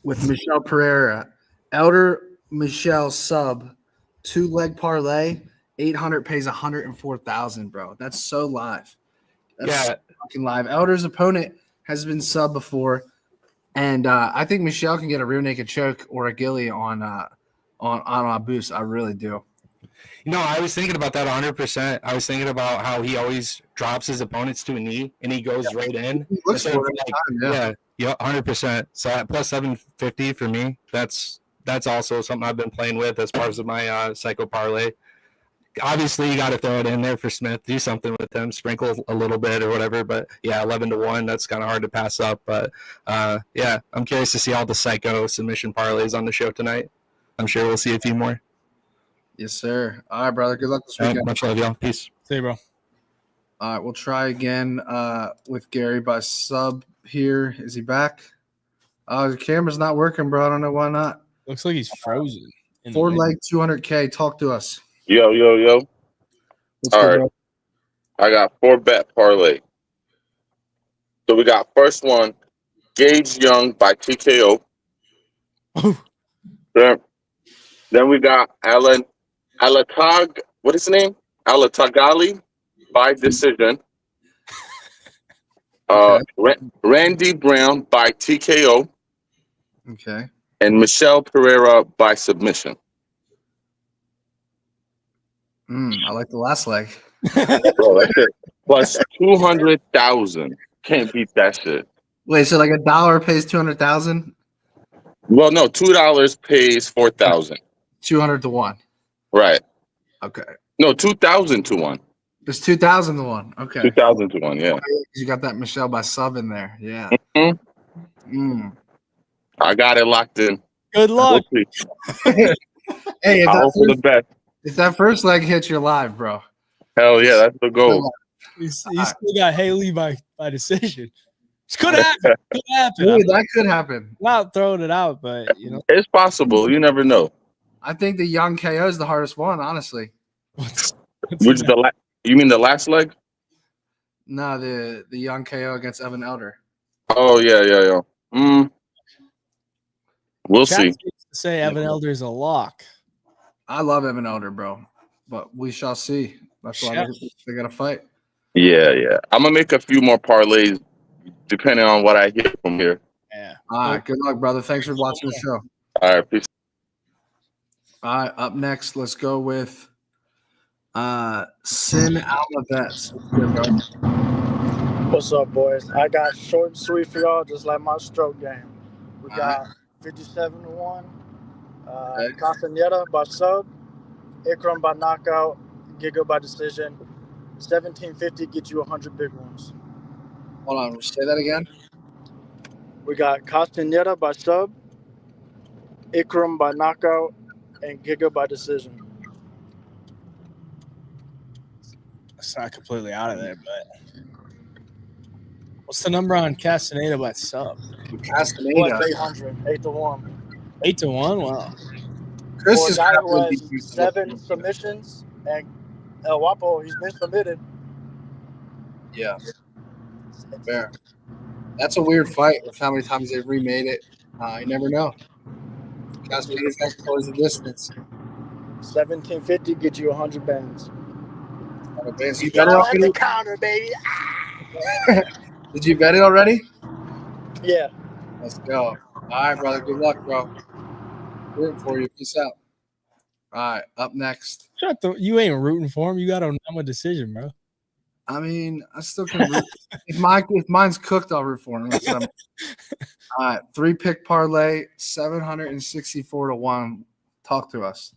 with Michelle Pereira. Elder Michelle sub 2-leg parlay 800 pays 104,000, bro. That's so live. That's so fucking live. Elder's opponent has been sub before, and I think Michelle can get a rear naked choke or a ghillie on a boost. I really do. I was thinking about that 100%. I was thinking about how he always drops his opponents to a knee and he goes right in. He looks for it. Yeah, 100%. So at plus 750 for me, that's also something I've been playing with as part of my Psycho Parlay. Obviously, you got to throw it in there for Smith. Do something with him, sprinkle a little bit or whatever. But yeah, 11 to 1. That's kind of hard to pass up. But yeah, I'm curious to see all the Psycho submission parlays on the show tonight. I'm sure we'll see a few more. Yes, sir. All right, brother. Good luck this weekend. Much love, y'all. Peace. See you, bro. All right, we'll try again with Gary by sub here. Is he back? The camera's not working, bro. I don't know why not. Looks like he's frozen. 4-leg 200K. Talk to us. Yo. What's All good, right. bro? I got 4 bet parlay. So we got first one, Gage Young by TKO. Then we got Alatag, what is his name? Alatagali by decision. Randy Brown by TKO. Okay. And Michelle Pereira by submission. I like the last leg. Bro, that's it. Plus 200,000. Can't beat that shit. Wait, so like $1 pays 200,000? Well, no, $2 pays 4,000. 200 to 1. Right. Okay. No, 2,000 to 1. It's 2,000 to 1. Okay. 2,000 to 1, yeah. You got that Michelle by sub in there. Yeah. I got it locked in. Good luck. We'll Hey, if that first leg hits, you're live, bro. Hell yeah, that's the goal. He's still got Haley by decision. It could happen. That could happen. Not throwing it out, but it's possible. You never know. I think the young KO is the hardest one, honestly. You mean the last leg? No, the young KO against Evan Elder. Oh yeah. We'll see. Say Evan Elder is a lock. I love Evan Elder, bro, but we shall see. That's why they got to fight. Yeah. I'm gonna make a few more parlays depending on what I get from here. Yeah. All right. Good luck, brother. Thanks for watching the show. All right. Peace. All right. Up next, let's go with Sin Alma Bets. What's up, boys? I got short and sweet for y'all, just like my stroke game. We got 57 to 1. Castaneda by sub, Ikram by knockout, Giga by decision. 1750 get you 100 big ones. Hold on, say that again. We got Castaneda by sub, Ikram by knockout, and Giga by decision. It's not completely out of there, but what's the number on Castaneda by sub? Castaneda 800, 8 to 1. 8 to 1. Wow. Chris is guy who has 7 submissions, and El Wapo, he's been submitted. Yeah. Fair. That's a weird fight with how many times they've remade it. You never know. Castaneda's got to close the distance. 1750 get you 100 bands. You bet it already? The counter, baby. Did you bet it already? Yeah. Let's go. All right, brother. Good luck, bro. Rooting for you. Peace out. All right. Up next. You ain't rooting for him. You got a decision, bro. I mean, I still can root. if mine's cooked, I'll root for him. That's what I'm. All right, 3-pick parlay, 764 to 1. Talk to us.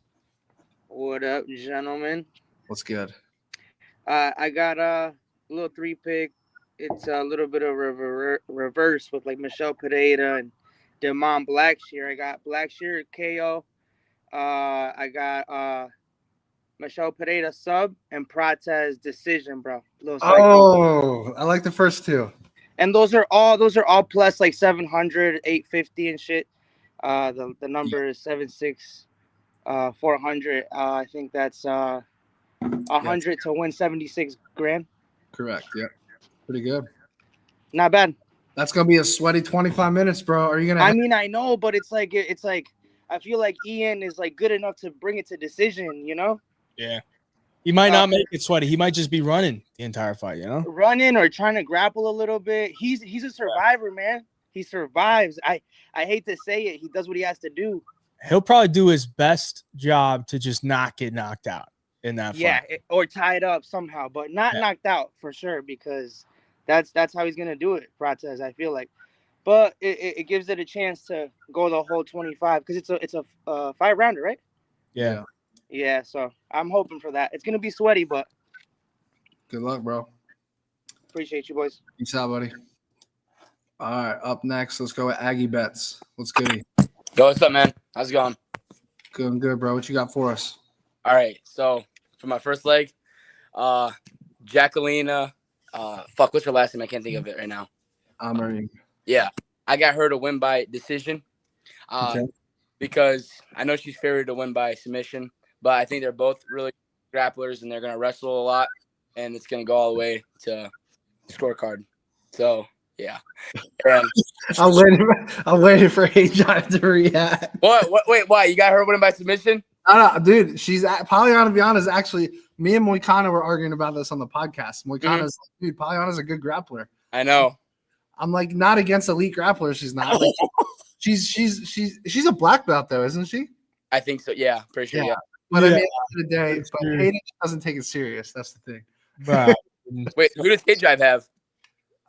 What up, gentlemen? What's good? I got a little 3-pick. It's a little bit of reverse with like Michelle Pereira and Damon Blackshear. I got Blackshear KO. I got Michelle Pereira sub and Prates decision, bro. Oh, I like the first two. And those are all plus like 700, 850 and shit. The number is 76 400. I think that's 100 to win 76 grand. Correct. Yep. Pretty good. Not bad. That's gonna be a sweaty 25 minutes, bro. Are you gonna? I mean, I know, but it's like I feel like Ian is like good enough to bring it to decision. You know? Yeah. He might not make it sweaty. He might just be running the entire fight, you know? Running or trying to grapple a little bit. He's a survivor, man. He survives. I hate to say it. He does what he has to do. He'll probably do his best job to just not get knocked out in that fight. Yeah, or tied up somehow, but not knocked out for sure, because that's how he's gonna do it, Prates, I feel like. But it gives it a chance to go the whole 25 because it's a 5-rounder, right? Yeah. Yeah, so I'm hoping for that. It's gonna be sweaty, but Good luck, bro. appreciate you, boys. Peace out, buddy. All right, up next, let's go with Aggie Bets. What's good? Yo, what's up, man? How's it going? Good and good, bro. What you got for us? All right, so for my first leg, Jacqueline, what's her last name? I can't think of it right now. Amarim. Yeah, I got her to win by decision because I know she's favored to win by submission, but I think they're both really grapplers and they're going to wrestle a lot, and it's going to go all the way to the scorecard. So, yeah. And I'm waiting for Hayvjive to react. What? Wait, why? You got her winning by submission? No, dude, Polyana Viana is actually, me and Moicano were arguing about this on the podcast. Moicano's like, dude, Polyana's a good grappler. I know. I'm like, not against elite grapplers. She's not. Like, she's a black belt though, isn't she? I think so. Yeah, pretty sure. Yeah. But I mean, at the end of the day, but Hayden doesn't take it serious. That's the thing. Wait, who does Hayvjive have?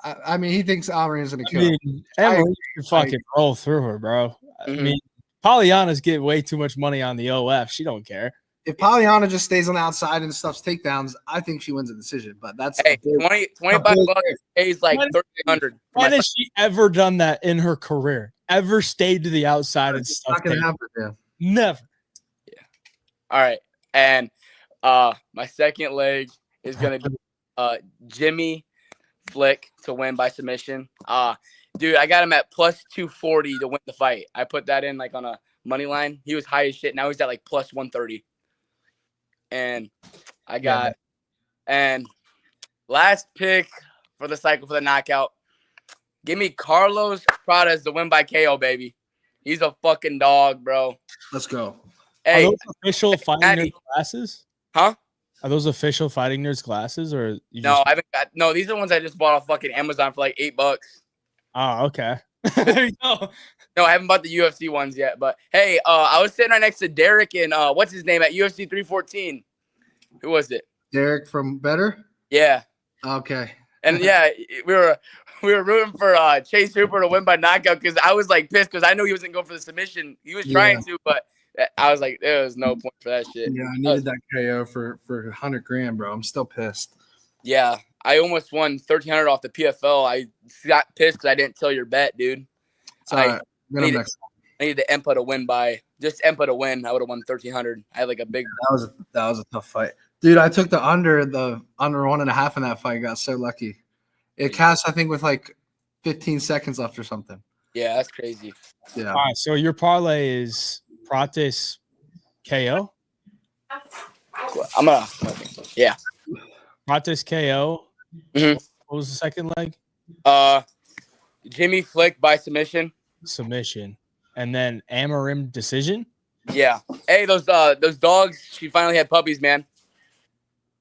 I mean, he thinks Amarim's gonna kill him. Emily can fucking roll through her, bro. I mean, Polyana's getting way too much money on the OF. She don't care. If Polyana just stays on the outside and stuffs takedowns, I think she wins a decision. But that's 25 bucks pays like 1,300. When has she ever done that in her career? Ever stayed to the outside and stuff? Not gonna happen, man. Never. Yeah. All right, and my second leg is gonna be Jimmy Flick to win by submission. Dude, I got him at plus 240 to win the fight. I put that in like on a money line. He was high as shit. Now he's at like plus 130. And I got and last pick for the cycle for the knockout. Give me Carlos Prates to win by KO, baby. He's a fucking dog, bro. Let's go. Are Hey, those official fighting Matty. nerds glasses? Huh? Are those official fighting nerds glasses, or you No, I haven't got. No, these are the ones I just bought off fucking Amazon for like $8. Oh, okay. There you go. No, I haven't bought the UFC ones yet. But hey, I was sitting right next to Derek and what's his name at UFC 314. Who was it? Derek from Better. Yeah. Okay. And yeah, we were rooting for Chase Hooper to win by knockout because I was like pissed because I knew he wasn't going for the submission. He was trying to, but I was like, there was no point for that shit. Yeah, I needed that KO for 100 grand, bro. I'm still pissed. Yeah, I almost won 1,300 off the PFL. I got pissed because I didn't tell your bet, dude. I needed the Empa to win by just Empa to win. I would have won 1,300. I had like a big. That was a tough fight, dude. I took the under 1.5 in that fight. Got so lucky. It cast, I think, with like 15 seconds left or something. Yeah, that's crazy. Yeah. All right, so your parlay is Prates KO. Yeah. Prates KO. Mhm. What was the second leg? Jimmy Flick by submission. Submission, and then Amarim decision. Yeah. Hey, those dogs. She finally had puppies, man.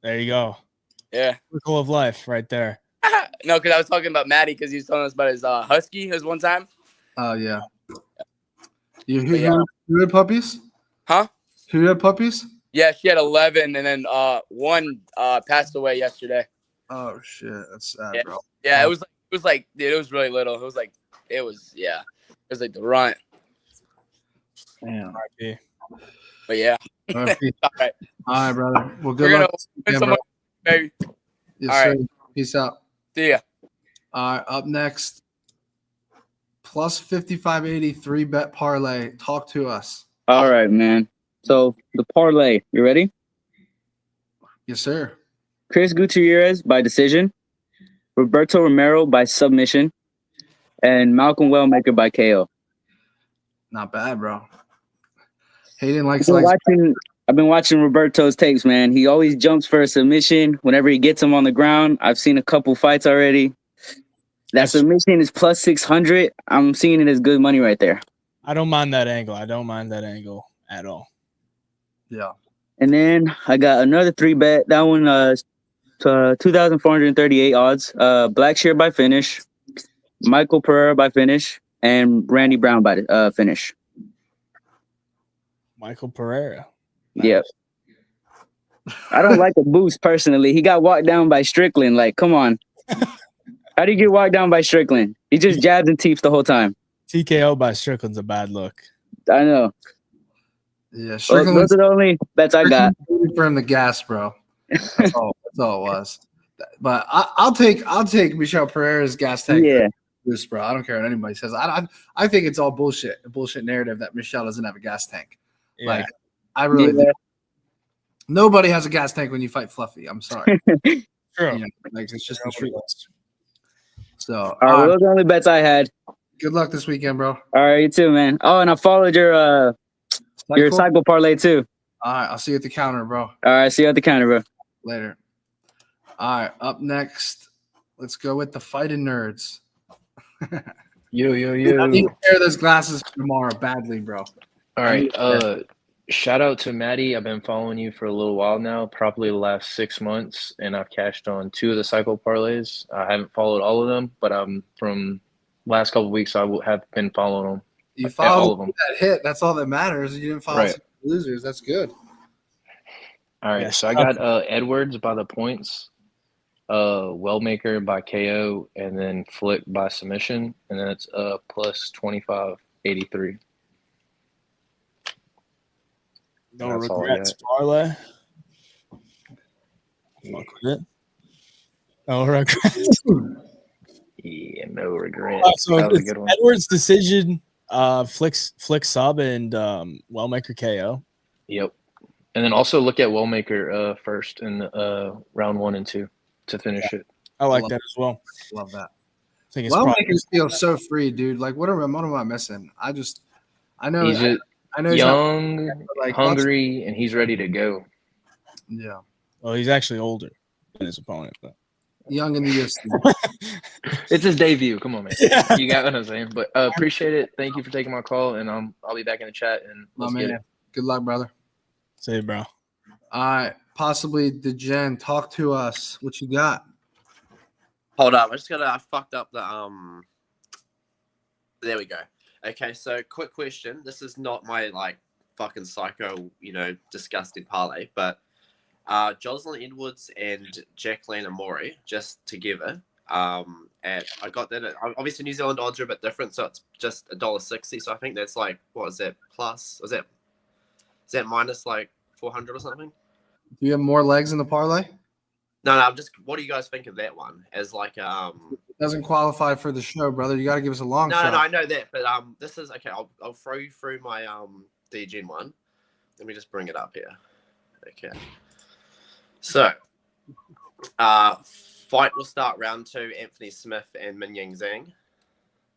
There you go. Yeah. Circle of life, right there. No, because I was talking about Matty because he was telling us about his husky his one time. Oh yeah. Who had puppies? Huh? Who had puppies? Yeah, she had 11, and then one passed away yesterday. Oh shit, that's sad, Yeah, bro. yeah. It was like, dude, it was really little. It was like the runt. Damn. But yeah. RIP. All right. All right, brother. Well, good We're gonna luck this win weekend, some bro. money, baby. Yes, All sir. right. Peace out. See ya. All right, up next, plus 5580 3-bet parlay. Talk to us. All right, man. So the parlay, you ready? Yes, sir. Chris Gutierrez by decision, Roberto Romero by submission, and Malcolm Wellmaker by KO. Not bad, bro. Hayden I've likes been legs. watching Roberto's tapes, man. He always jumps for a submission whenever he gets him on the ground. I've seen a couple fights already. That submission is plus 600. I'm seeing it as good money right there. I don't mind that angle. At all. Yeah. And then I got another 3-bet. That one 2,438 odds. Blackshear by finish, Michael Pereira by finish, and Randy Brown by finish. Michael Pereira. Yep. I don't like a boost personally. He got walked down by Strickland. Like, come on. How do you get walked down by Strickland? He just jabs and teeps the whole time. TKO by Strickland's a bad look. I know. Yeah, Those are the only bets I got. For him the gas, bro. That's all it was. But I'll take Michel Pereira's gas tank. Yeah. Boost, bro. I don't care what anybody says. I think it's all bullshit. A bullshit narrative that Michel doesn't have a gas tank. Yeah. Like, I really do. Nobody has a gas tank when you fight Fluffy. I'm sorry. True. You know, like, it's just the truth. So, All right, well, those are the only bets I had. Good luck this weekend, bro. All right, you too, man. Oh, and I followed your cycle parlay too. All right, I'll see you at the counter, bro. All right, see you at the counter, bro. Later. All right, up next, let's go with the fighting nerds. Yo. I need to wear those glasses for tomorrow badly, bro. All right. Shout out to Matty. I've been following you for a little while now, probably the last 6 months, and I've cashed on 2 of the cycle parlays. I haven't followed all of them, but from last couple of weeks, I have been following them. You all followed of them. that hit. That's all that matters. You didn't follow Right. some losers. That's good. All right. So I got Edwards by the points, Wellmaker by KO, and then Flick by submission, and then it's plus 2583. No That's all I regrets, got. parlay. Fuck with it. No regrets. Yeah, no regrets. So That was a it's good one. Edwards decision, Flick sub, and Wellmaker KO. Yep. And then also look at Wellmaker first in round 1 and 2 to finish it. I like love that as well. Love that. I think it's Wellmakers feel so free, dude. Like, what am I missing? I know. He's I know he's young, not, but, like, hungry, and he's ready to go. Yeah. Well, he's actually older than his opponent, but Young in the UFC. It's his debut. Come on, man. You got what I'm saying. But appreciate it. Thank you for taking my call, and I'll be back in the chat. And My let's get man. it. Good luck, brother. say, bro. All right. Possibly DeGen, talk to us. What you got? Hold up, I fucked up the There we go. Okay, so quick question. This is not my fucking psycho, disgusting parlay, but Jocelyn Edwards and Jacqueline Amori just together. And I got that. Obviously, New Zealand odds are a bit different, so it's just $1.60. So I think that's what is that plus? Is that minus 400 or something? Do you have more legs in the parlay? No, I'm just. What do you guys think of that one? As Doesn't qualify for the show, brother. You got to give us a long shot. No, I know that, but this is okay. I'll throw you through my DGen one. Let me just bring it up here. Okay. So, fight will start round 2. Anthony Smith and Min Yang Zhang.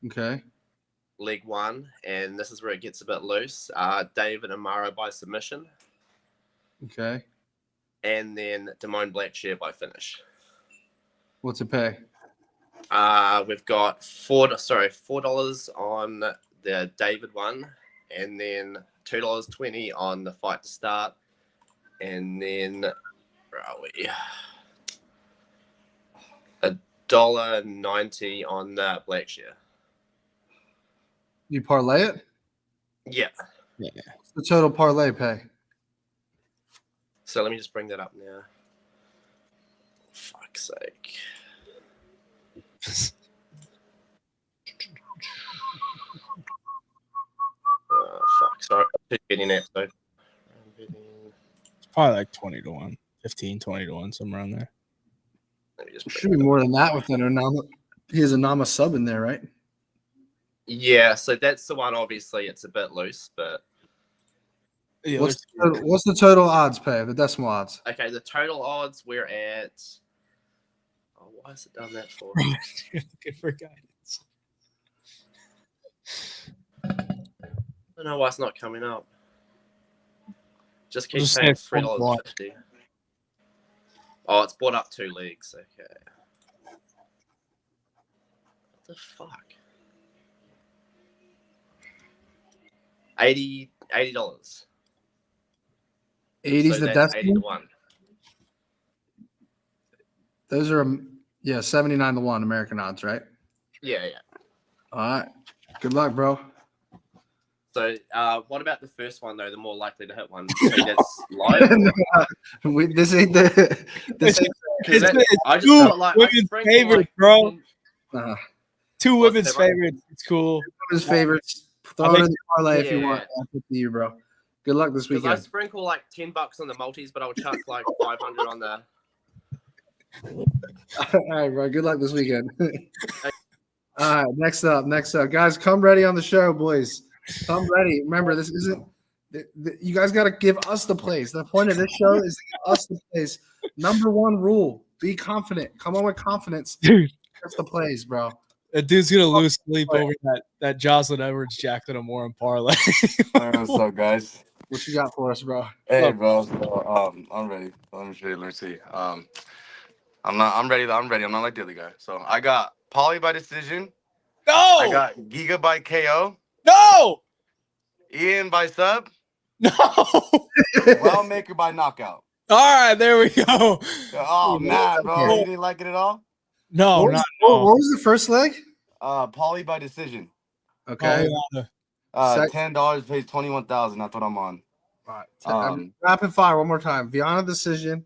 Okay. Leg 1, and this is where it gets a bit loose. David Amaro by submission, Okay. and then Damone Blackshear by finish. What's it pay? We've got $4 on the David one, and then $2.20 on the fight to start, and then where are we? $1.90 on the Blackshear. You parlay it? Yeah. What's the total parlay pay? So let me just bring that up now. Fuck. fuck's sake. Fuck. Sorry. I'm getting it. So. It's probably like 20 to 1, 15, 20 to 1, somewhere around there. It should be more than that with the Onama. He has a Nama sub in there, right? Yeah, so that's the one. Obviously, it's a bit loose, but What's the total odds pay? The decimal odds. okay. The total odds we're at. Oh, why has it done that for? You're looking for guidance. I don't know why it's not coming up. Just keep Just saying say $3.50. Oh, it's bought up 2 leagues. Okay. What the fuck? $80. 80's So the that's 80 to decimal. 1. Those are 79 to 1 American odds, right? Yeah. All right. Good luck, bro. So, what about the first one though? The more likely to hit one. So that's live. This ain't the. This ain't. I just felt like I women's sprinkled favorites, like bro. 2 Two women's that, right? favorites. It's cool. Women's favorites. Throw I it think- in the parlay if you Yeah. want. That's up to you, bro. Good luck this Because I weekend. sprinkle like $10 on the multis, but I'll chuck like 500 on the. All right, bro. Good luck this weekend. All right, next up, guys, come ready on the show, boys. Come ready. Remember, this isn't. You guys got to give us the plays. The point of this show is to give us the plays. Number one rule: be confident. Come on with confidence. Dude, that's the plays, bro. That dude's gonna lose sleep over that Jocelyn Edwards Jacqueline Moore parlay. What's up, guys? What you got for us, bro? Hey, bro. So, I'm ready. Let me see. I'm ready. I'm not like the other guy. So I got Pauly by decision. No. I got Giga by KO. No. Ian by sub. No. Wellmaker by knockout. All right, there we go. Oh man, bro, you didn't like it at all? No, what was the first leg? Pauly by decision. Okay. $10 pays 21,000. That's what I'm on. All right. Rapid fire one more time. Viana decision.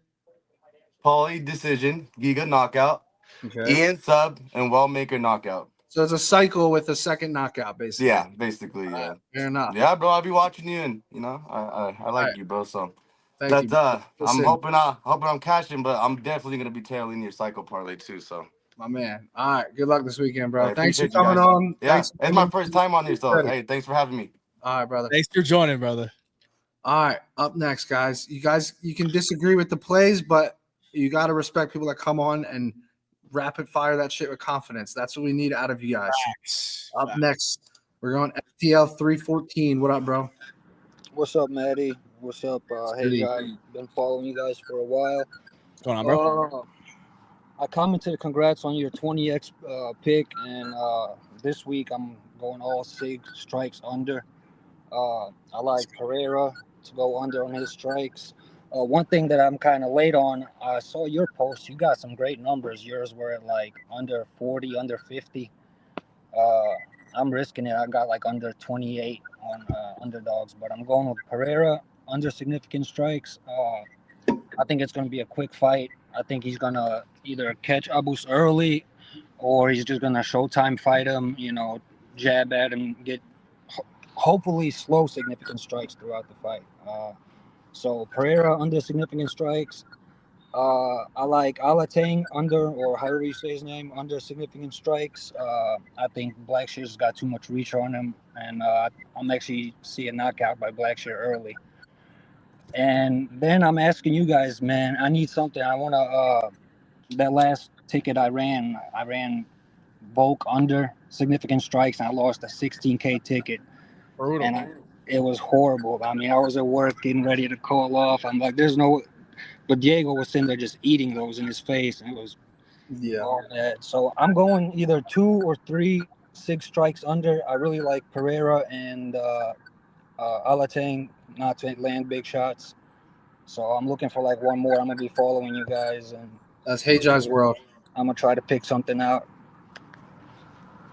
Pauly decision. Giga knockout. Okay. Ian sub and Wellmaker knockout. So it's a cycle with a second knockout, basically. Yeah, basically, yeah. Fair enough. Yeah, bro, I'll be watching you, and I like you, bro. So Thank you. I'm Listen. hoping I'm cashing, but I'm definitely gonna be tailing your cycle parlay too. So my man. All right. Good luck this weekend, bro. I Thanks for appreciate you coming guys. on. Yeah, Thanks for it's my coming. first time on here, so hey, thanks for having me. All right, brother. Thanks for joining, brother. All right. Up next, guys. You can disagree with the plays, but you got to respect people that come on and rapid fire that shit with confidence. That's what we need out of you guys. Up next, we're going FTL 314. What up, bro? What's up, Matty? What's up? Hayvjive? Been following you guys for a while. What's going on, bro? I commented congrats on your 20x pick, and this week I'm going all 6 strikes under. I like Pereira to go under on his strikes. One thing that I'm kind of late on, I saw your post. You got some great numbers. Yours were at like under 40, under 50. I'm risking it. I got like under 28 on underdogs, but I'm going with Pereira under significant strikes. I think it's going to be a quick fight. I think he's going to either catch Abus early or he's just going to showtime fight him, jab at him, get hopefully slow significant strikes throughout the fight. So Pereira under significant strikes. I like Alateng under, or however you say his name, under significant strikes. I think Blackshear's got too much reach on him, and I'm actually see a knockout by Blackshear early. And then I'm asking you guys, man, I need something. I want to, that last ticket I ran Volk under significant strikes, and I lost a 16K ticket. Brutal. And it was horrible. I mean, I was at work getting ready to call off. I'm like, there's no, but Diego was sitting there just eating those in his face, and it was all bad. So I'm going either 2 or 3 6 strikes under. I really like Pereira and Alateng not to land big shots. So I'm looking for like one more. I'm gonna be following you guys, and that's Hayvjive's world. I'm gonna try to pick something out.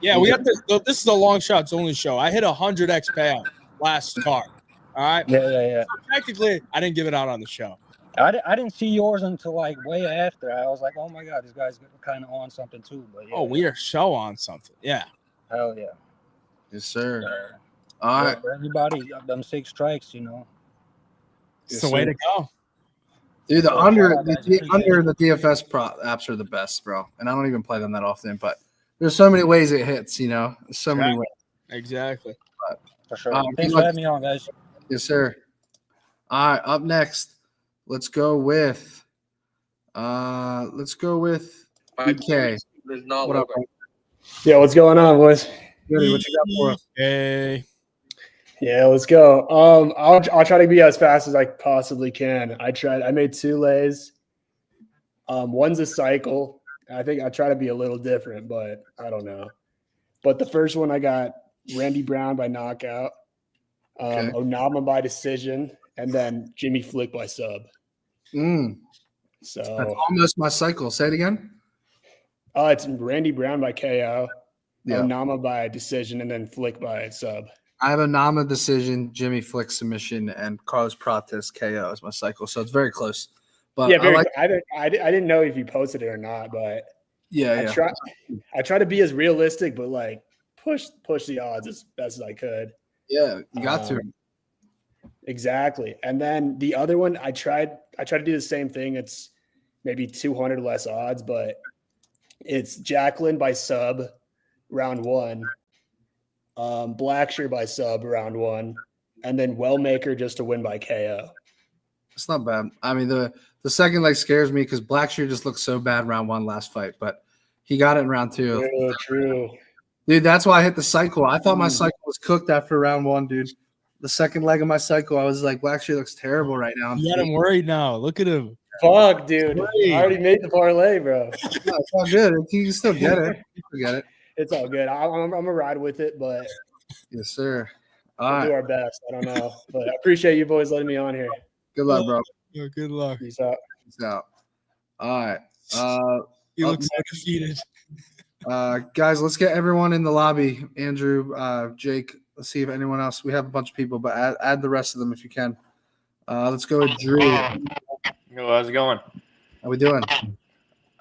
Yeah, we have to. This is a long shots only show. I hit 100x payout last card. All right. Yeah. So technically, I didn't give it out on the show. I didn't see yours until like way after. I was like, oh my god, this guy's kind of on something too. But yeah, Oh, we are so on something. Yeah. hell yeah. Yes, sir. Uh, All right. For everybody, them 6 strikes, you know. It's Yes, the way sir. to go. Dude, the Yeah, under shout out, guys. Appreciate under it. the DFS prop apps are the best, bro. And I don't even play them that often, but there's so many ways it hits. You know, so many ways. Exactly. But, For sure. good Thanks for luck. having me on, guys. Yes, sir. All right, up next, let's go with BK. What up, bro? Yeah, what's going on, boys? Goody, what you got for us? Hey. Yeah, let's go. I'll try to be as fast as I possibly can. I made 2 lays. One's a cycle. I think I try to be a little different, but I don't know. But the first one I got Randy Brown by knockout, Onama by decision, and then Jimmy Flick by sub. So That's almost my cycle. Say it again. It's Randy Brown by KO, Yeah. Onama by decision, and then Flick by sub. I have a Nama decision, Jimmy Flick submission, and Carlos Prates KO as my cycle. So it's very close. But Yeah, I I didn't know if you posted it or not, but Yeah, I try to be as realistic, but like push the odds as best as I could. Yeah, you got to. Exactly. And then the other one, I tried to do the same thing. It's maybe 200 less odds, but it's Jacqueline by sub round 1, Blackshear by sub round 1, and then Wellmaker just to win by KO. It's not bad. I mean, the second leg scares me because Blackshear just looked so bad round 1 last fight, but he got it in round 2. Yeah, true. Dude, that's why I hit the cycle. I thought my cycle was cooked after round 1, dude. The second leg of my cycle, I was like, Blackshear looks terrible right now. You got him worried now. Look at him. Fuck, dude. I already made the parlay, bro. No, it's all good. You can still get it. You can get it. It's all good. I'm gonna ride with it, but yes, sir. We'll do our best. I don't know, but I appreciate you boys letting me on here. Good luck, bro. Yeah, good luck. Peace out. Peace out. All right. He looks so defeated. Guys, let's get everyone in the lobby. Andrew, Jake. Let's see if anyone else. We have a bunch of people, but add the rest of them if you can. Let's go with Drew. Yo, how's it going? How we doing?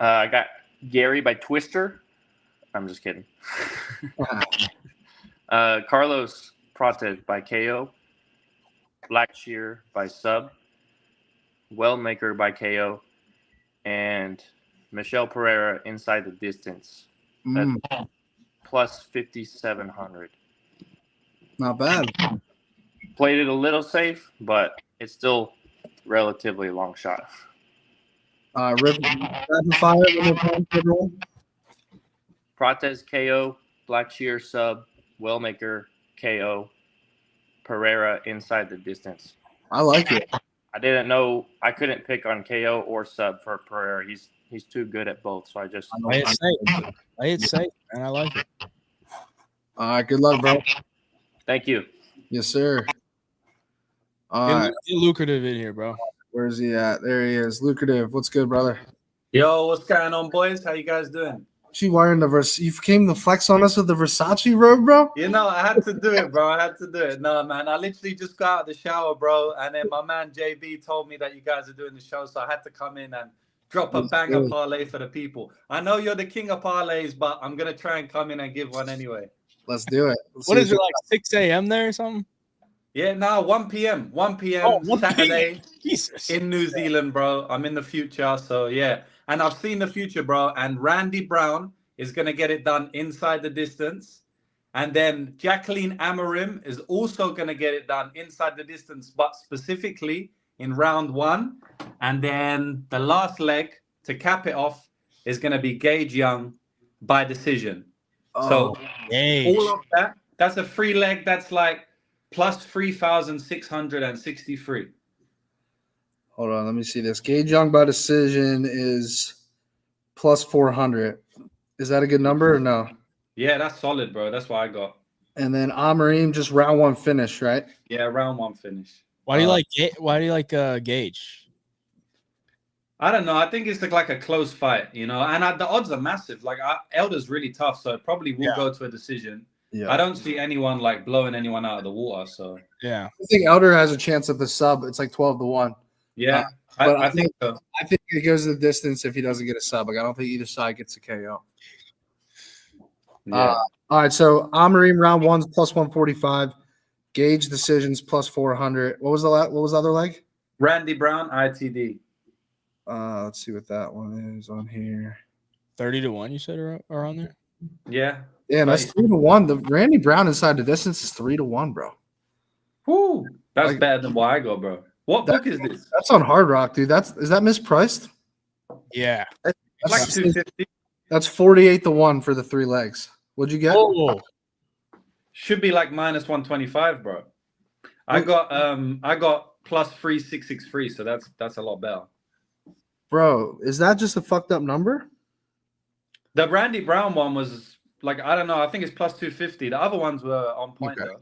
I got Gary by Twister. I'm just kidding. Carlos Prates by KO. Blackshear by sub. Wellmaker by KO. And Michelle Pereira inside the distance. That's plus 5,700. Not bad. Played it a little safe, but it's still relatively long shot. Rapid fire. Everyone. Prates KO, Blackshear sub, Wellmaker KO, Pereira inside the distance. I like it. I didn't know I couldn't pick on KO or sub for Pereira. He's too good at both, so I just Play it safe. Play it safe, and I like it. All right, good luck, bro. Thank you. Yes, sir. All Get right. lucrative in here, bro. Where's he at? There he is. Lucrative. What's good, brother? Yo, what's going on, boys? How you guys doing? You wearing the you came to flex on us with the Versace robe, bro? You know, I had to do it, bro. I had to do it. No, man, I literally just got out of the shower, bro. And then my man JB told me that you guys are doing the show, so I had to come in and drop a banger parlay for the people. I know you're the king of parlays, but I'm gonna try and come in and give one anyway. Let's do it. What is it, like 6 a.m. there or something? Yeah, no, 1 p.m. 1 p.m. Oh, 1 Saturday Jesus. in New Zealand, bro. I'm in the future, so yeah. And I've seen the future, bro. And Randy Brown is going to get it done inside the distance. And then Jacqueline Amorim is also going to get it done inside the distance, but specifically in round 1. And then the last leg to cap it off is going to be Gage Young by decision. So all of that, that's a free leg. That's like plus 3,663. Hold on, let me see this. Gage Young by decision is plus 400. Is that a good number or no? Yeah, that's solid, bro. That's what I got. And then Amorim just round 1 finish, right? Yeah, round 1 finish. Why do you like Gage? I don't know. I think it's like a close fight, you know, and the odds are massive. Like Elder's really tough, so it probably will go to a decision. Yeah. I don't see anyone like blowing anyone out of the water. So yeah, I think Elder has a chance at the sub. It's like 12-1. Yeah, But I think so. I think it goes the distance if he doesn't get a sub. Like I don't think either side gets a KO. Yeah. All right, so Amarim round 1's plus 145. Gage decisions plus 400. What was the other leg? Randy Brown, ITD. Let's see what that one is on here. 30-1, you said are on there? Yeah. Yeah, that's 3-1. The Randy Brown inside the distance is 3-1, bro. Whoo, that's Like- better than what I got, bro. What book is this? That's on Hard Rock, dude. Is that mispriced? Yeah. It's like 250. That's 48-1 for the 3 legs. What'd you get? Oh. Should be like minus 125, bro. I got plus 3663, so that's a lot better. Bro, is that just a fucked up number? The Randy Brown one was like, I don't know, I think it's plus 250. The other ones were on point though.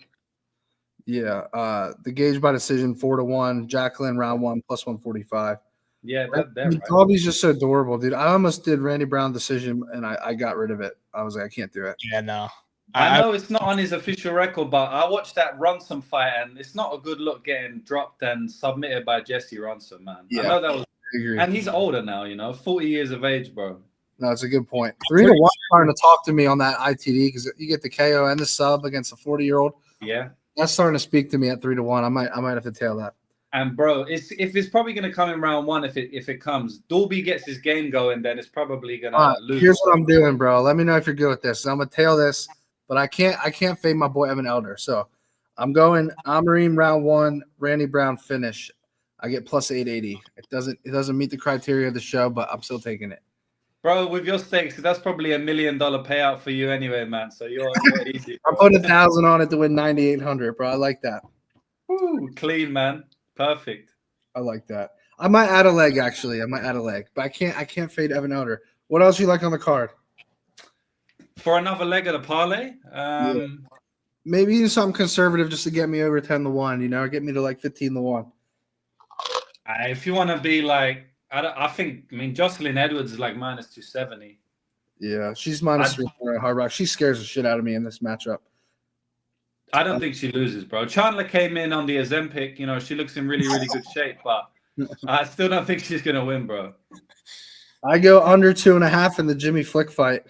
Yeah. The Gage by decision 4-1. Jacqueline round 1 plus 145. Yeah, they're right. Dobby's just so adorable, dude. I almost did Randy Brown decision and I got rid of it. I was like, I can't do it. Yeah, no. I know it's not on his official record, but I watched that Ronson fight, and it's not a good look getting dropped and submitted by Jesse Ronson, man. Yeah, I know that was, I agree. and he's older now, 40 years of age, bro. No, it's a good point. 3-1 starting to talk to me on that ITD because you get the KO and the sub against a 40-year-old. Yeah, that's starting to speak to me at 3-1. I might have to tail that. And bro, if it's probably going to come in round 1, if it comes, Dolby gets his game going, then it's probably going to lose. Here's what I'm doing, bro. Let me know if you're good with this. So I'm gonna tail this, but I can't fade my boy Evan Elder. So I'm going Amarim round 1, Randy Brown finish. I get plus 880. It doesn't meet the criteria of the show, but I'm still taking it. Bro, with your stakes, that's probably $1 million payout for you anyway, man. So you're easy. I'm putting 1,000 on it to win 9,800, bro. I like that. Woo, clean, man. Perfect. I like that. I might add a leg, actually. But I can't fade Evan Elder. What else you like on the card? For another leg of the parlay? Maybe even something conservative just to get me over 10-1, get me to like 15-1. If you want to be like, I mean, Jocelyn Edwards is like minus 270. Yeah, she's minus 3 at Hard Rock. She scares the shit out of me in this matchup. I don't think she loses, bro. Chandler came in on the Ozempic. She looks in really, really good shape, but I still don't think she's going to win, bro. I go under 2.5 in the Jimmy Flick fight.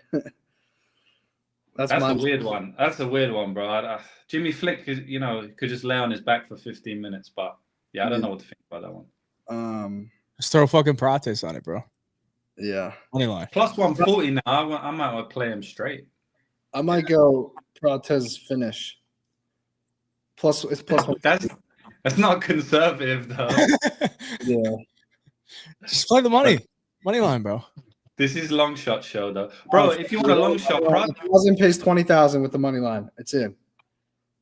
That's a weird one. That's a weird one, bro. Jimmy Flick, could just lay on his back for 15 minutes, but yeah, I don't know what to think about that one. Just throw fucking Prates on it, bro. Yeah. Money line. Plus 140 now. I might want to play him straight. I might go Prates finish. It's plus one. That's not conservative though. Yeah. Just play the money line, bro. This is long shot show though, bro. If you want a long shot, Prates pays 20,000 with the money line. It's in.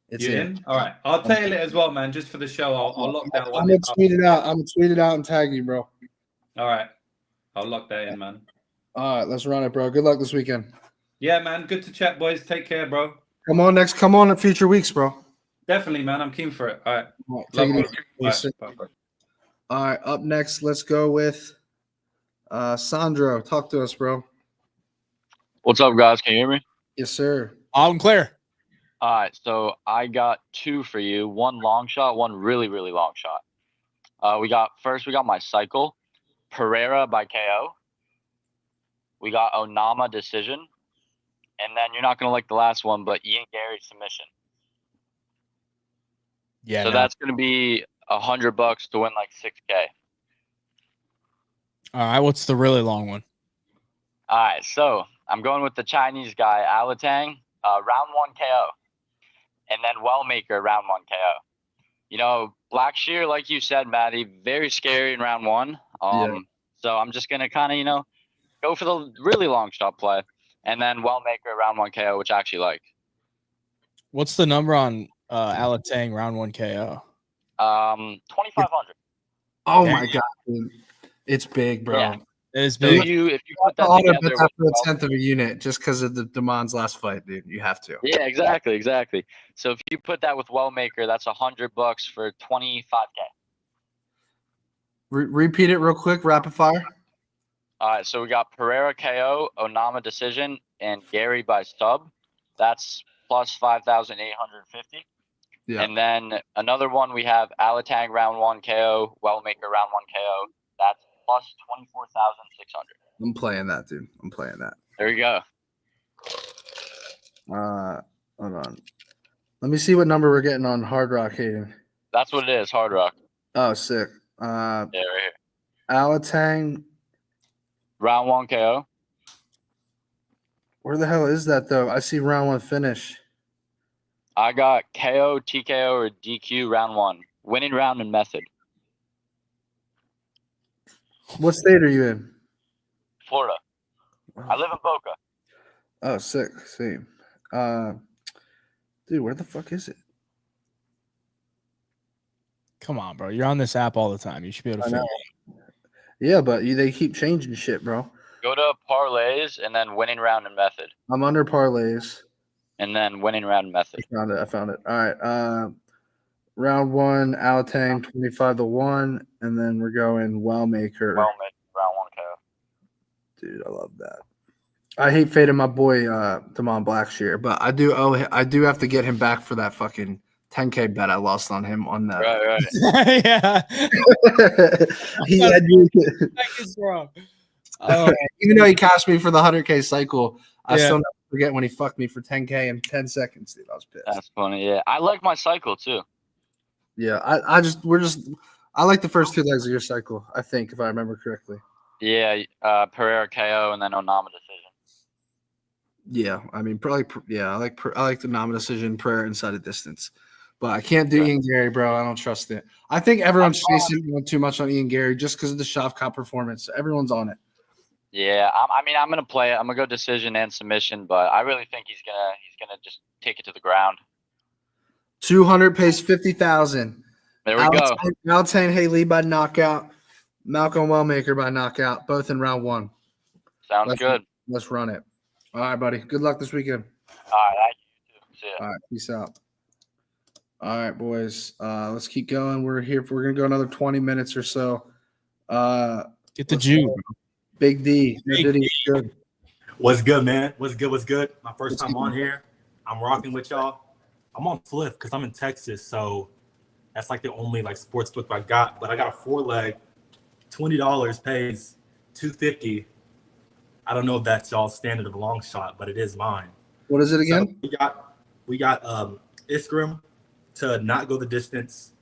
It's in. All right, I'll tail it as well, man. Just for the show, I'll lock that one. I'm gonna tweet it out. I'm gonna tweet it out and tag you, bro. All right, I'll lock that in, man. All right, let's run it, bro. Good luck this weekend. Yeah, man. Good to chat, boys. Take care, bro. Come on at future weeks, bro. Definitely, man. I'm keen for it. All right. Take it Love easy. All right, up next, let's go with Sandro. Talk to us, bro. What's up, guys? Can you hear me? Yes, sir. Loud and clear. All right, so I got 2 for you. One long shot, one really, really long shot. We got my cycle, Pereira by KO. We got Onama decision. And then you're not going to like the last one, but Ian Gary submission. Yeah. So that's going to be $100 to win like $6K. All right. What's the really long one? All right. So I'm going with the Chinese guy, Alatang, round 1 KO. And then Wellmaker, round 1 KO. Blackshear, like you said, Matty, very scary in round 1. So I'm just going to kind of, go for the really long shot play. And then Wellmaker, round 1 KO, which I actually like. What's the number on Alatang round 1 KO? 2,500. Oh my god, dude. It's big, bro. Yeah. It is So big. if you put that auto bet together, that for a 10th of a unit just because of the Damon's last fight, dude. You have to. yeah, exactly. So if you put that with Wellmaker, that's $100 for 25K. Repeat it real quick, rapid fire. All right, so we got Pereira KO, Onama decision, and Gary by sub. That's plus 5,850. Yeah. And then another one we have Alatang round 1 KO, Wellmaker round 1 KO. That's plus 24,600. I'm playing that, dude. I'm playing that. There you go. Hold on. Let me see what number we're getting on Hard Rock, Hayden. That's what it is, Hard Rock. Oh, sick. Yeah, right here. Alatang. Round 1 KO. Where the hell is that, though? I see round 1 finish. I got KO, TKO, or DQ round 1. Winning round and method. What state are you in? Florida. I live in Boca. Oh, sick. Same. Dude, where the fuck is it? Come on, bro. You're on this app all the time. You should be able to figure it out. Yeah, but they keep changing shit, bro. Go to parlays and then winning round and method. I'm under parlays. And then winning round and method. I found it. All right. Round 1, Alatang 25-1, and then we're going Wellmaker. Wellmaker round 1 KO. Dude, I love that. I hate fading my boy Damon Blackshear, but I do have to get him back for that fucking 10K bet I lost on him on that. Right. Yeah. He had me. Wrong. Even though he cashed me for the 100K cycle, I Yeah. still never forget when he fucked me for 10K in 10 seconds, dude. I was pissed. That's funny. Yeah, I like my cycle too. Yeah, I like the first 2 legs of your cycle, I think, if I remember correctly. Yeah, Pereira KO and then Onama decision. Yeah, I mean, probably. Yeah, I like the non-decision prayer inside a distance, but I can't do Ian Gary, bro. I don't trust it. I think everyone's chasing too much on Ian Gary just because of the Shavkat performance. Everyone's on it. Yeah, I'm gonna play it. I'm gonna go decision and submission, but I really think he's gonna just take it to the ground. 200 pays 50,000. There we go. Alatang Haley by knockout. Malcolm Wellmaker by knockout. Both in round 1. Sounds good. Let's run it. All right, buddy. Good luck this weekend. All right, thank you. See ya. All right, peace out. All right, boys. Let's keep going. We're gonna go another 20 minutes or so. Get the Jew. Big D. Good. What's good, man? What's good? My first time on here. I'm rocking with y'all. I'm on Flip because I'm in Texas, so that's like the only sports book I got. But I got a 4-leg, $20 pays $250. I don't know if that's y'all's standard of a long shot, but it is mine. What is it again? So we got Iskram to not go the distance.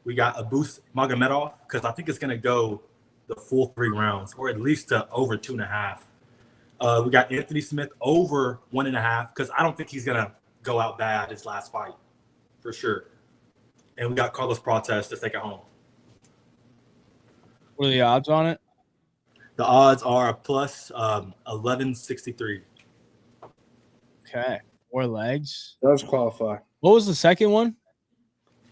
We got Abus Magomedov because I think it's gonna go the full 3 rounds, or at least to over 2.5. We got Anthony Smith over 1.5 because I don't think he's gonna go out bad his last fight, for sure. And we got Carlos Prates to take it home. What are the odds on it? The odds are plus 1163. Okay. 4 legs. Does qualify. What was the second one?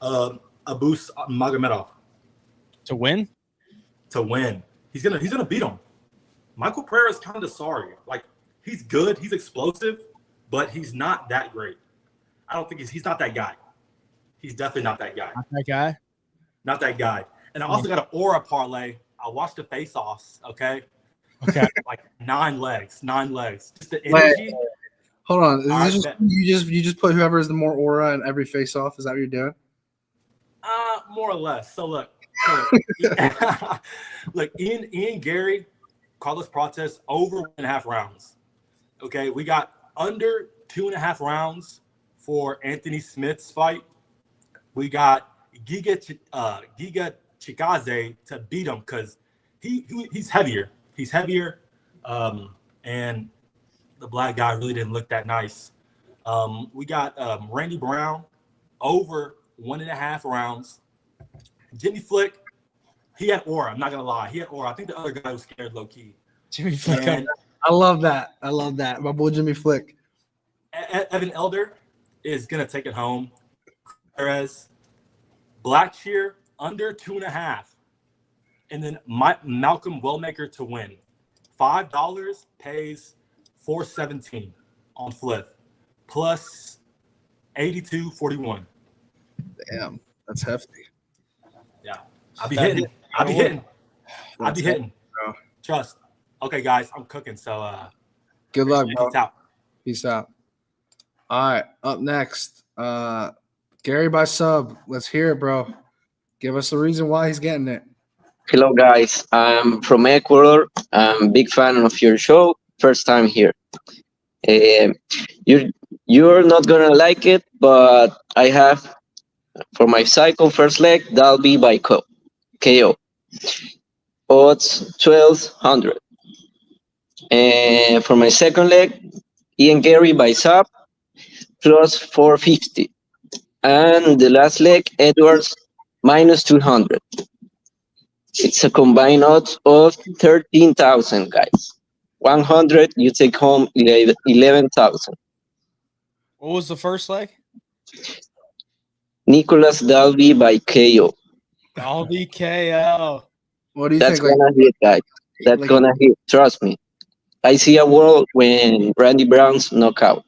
Abus Magomedov. To win? To win. He's gonna beat him. Michael Pereira is kind of sorry. He's good, he's explosive, but he's not that great. I don't think he's not that guy. He's definitely not that guy. Not that guy? Not that guy. And I also got an aura parlay. I watched the face-offs, okay? Okay. 9 legs. Just the energy. Hold on. All Is this right, you just put whoever is the more aura in every face off? Is that what you're doing? More or less. So look, look, Ian Gary, Carlos Prates over 1.5 rounds. Okay, we got under 2.5 rounds for Anthony Smith's fight. We got Giga Chikaze to beat him because he's heavier. He's heavier, and the black guy really didn't look that nice. We got Randy Brown over 1.5 rounds. Jimmy Flick, he had aura. I'm not gonna lie, he had aura. I think the other guy was scared low key. Jimmy Flick. I love that. My boy Jimmy Flick. Evan Elder is gonna take it home. Perez, Blackshear under 2.5, and then Malcolm Wellmaker to win. $5 pays $417 on Flip, plus 82.41. Damn, that's hefty. Yeah, I'll be hitting. Trust. Okay, guys, I'm cooking. So good luck, bro. Peace out. Peace out. All right, up next, Gary by sub. Let's hear it, bro. Give us the reason why he's getting it. Hello, guys. I'm from Ecuador. I'm a big fan of your show. First time here. Uh, you're not gonna like it, but I have for my cycle first leg that'll be by KO. Odds 1200. And for my second leg, Ian Gary by sub plus 450. And the last leg, Edwards minus 200. It's a combined odds of 13,000, guys. 100, you take home 11,000. What was the first leg? Nicholas Dalby by KO. Dalby KO. What do you That's think? gonna hit, guys. That's gonna hit. Trust me. I see a world when Randy Brown's knockout.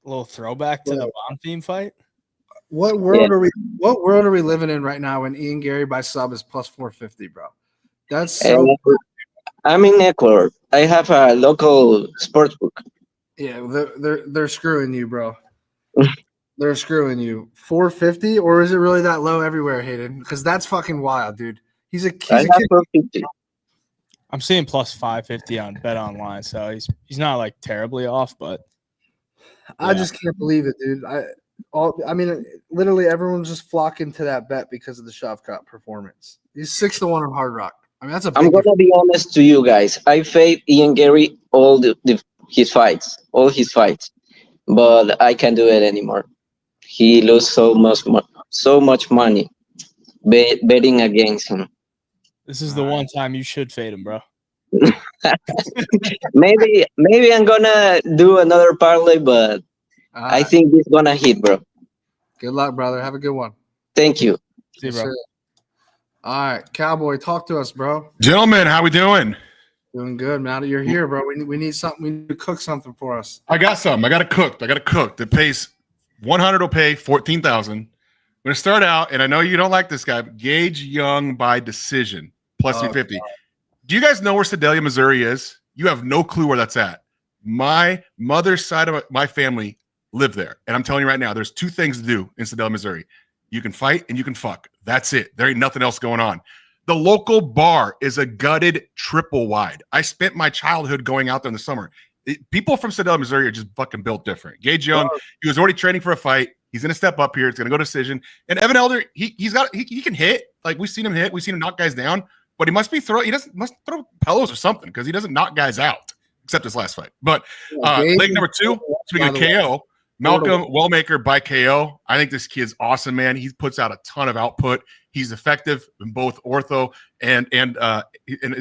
A little throwback to the Bomb Theme fight. What world are we? What world are we living in right now when Ian Gary by sub is plus 450, bro? That's so. I'm in Ecuador. I have a local sports book. Yeah, they're screwing you, bro. They're screwing you. 450, or is it really that low everywhere, Hayden? Because that's fucking wild, dude. He's a kid. I'm seeing plus 550 on Bet Online, so he's not like terribly off, but I just can't believe it, dude. I mean, literally everyone's just flocking to that bet because of the Shavkat performance. He's 6-1 on Hard Rock. I mean, that's a big I'm gonna be honest to you guys. I fade Ian Gary all his fights, but I can't do it anymore. He loses so much money betting against him. this is the one time you should fade him, bro. maybe I'm gonna do another parlay, but I think it's gonna hit, bro. Good luck, brother. Have a good one. Thank you. See you, bro. All right, Cowboy, talk to us, bro. Gentlemen, how we doing? Doing good, man. You're here, bro. We need something. We need to cook something for us. I got something. I got it cooked. It pays 100. Will pay 14,000. I'm gonna start out, and I know you don't like this guy, but Gage Young by decision plus 350. God. Do you guys know where Sedalia, Missouri is? You have no clue where that's at. My mother's side of my family live there, and I'm telling you right now, there's two things to do in Sedalia, Missouri. You can fight and you can fuck. That's it. There ain't nothing else going on. The local bar is a gutted triple wide. I spent my childhood going out there in the summer. People from Sedalia, Missouri are just fucking built different. Gage Young, he was already training for a fight. He's going to step up here. It's going to go decision. And Evan Elder, he can hit. Like, we've seen him hit. We've seen him knock guys down. But he must throw pillows or something because he doesn't knock guys out, except his last fight. But leg number 2, speaking of KO, Malcolm Wellmaker by KO. I think this kid's awesome, man. He puts out a ton of output. He's effective in both ortho and in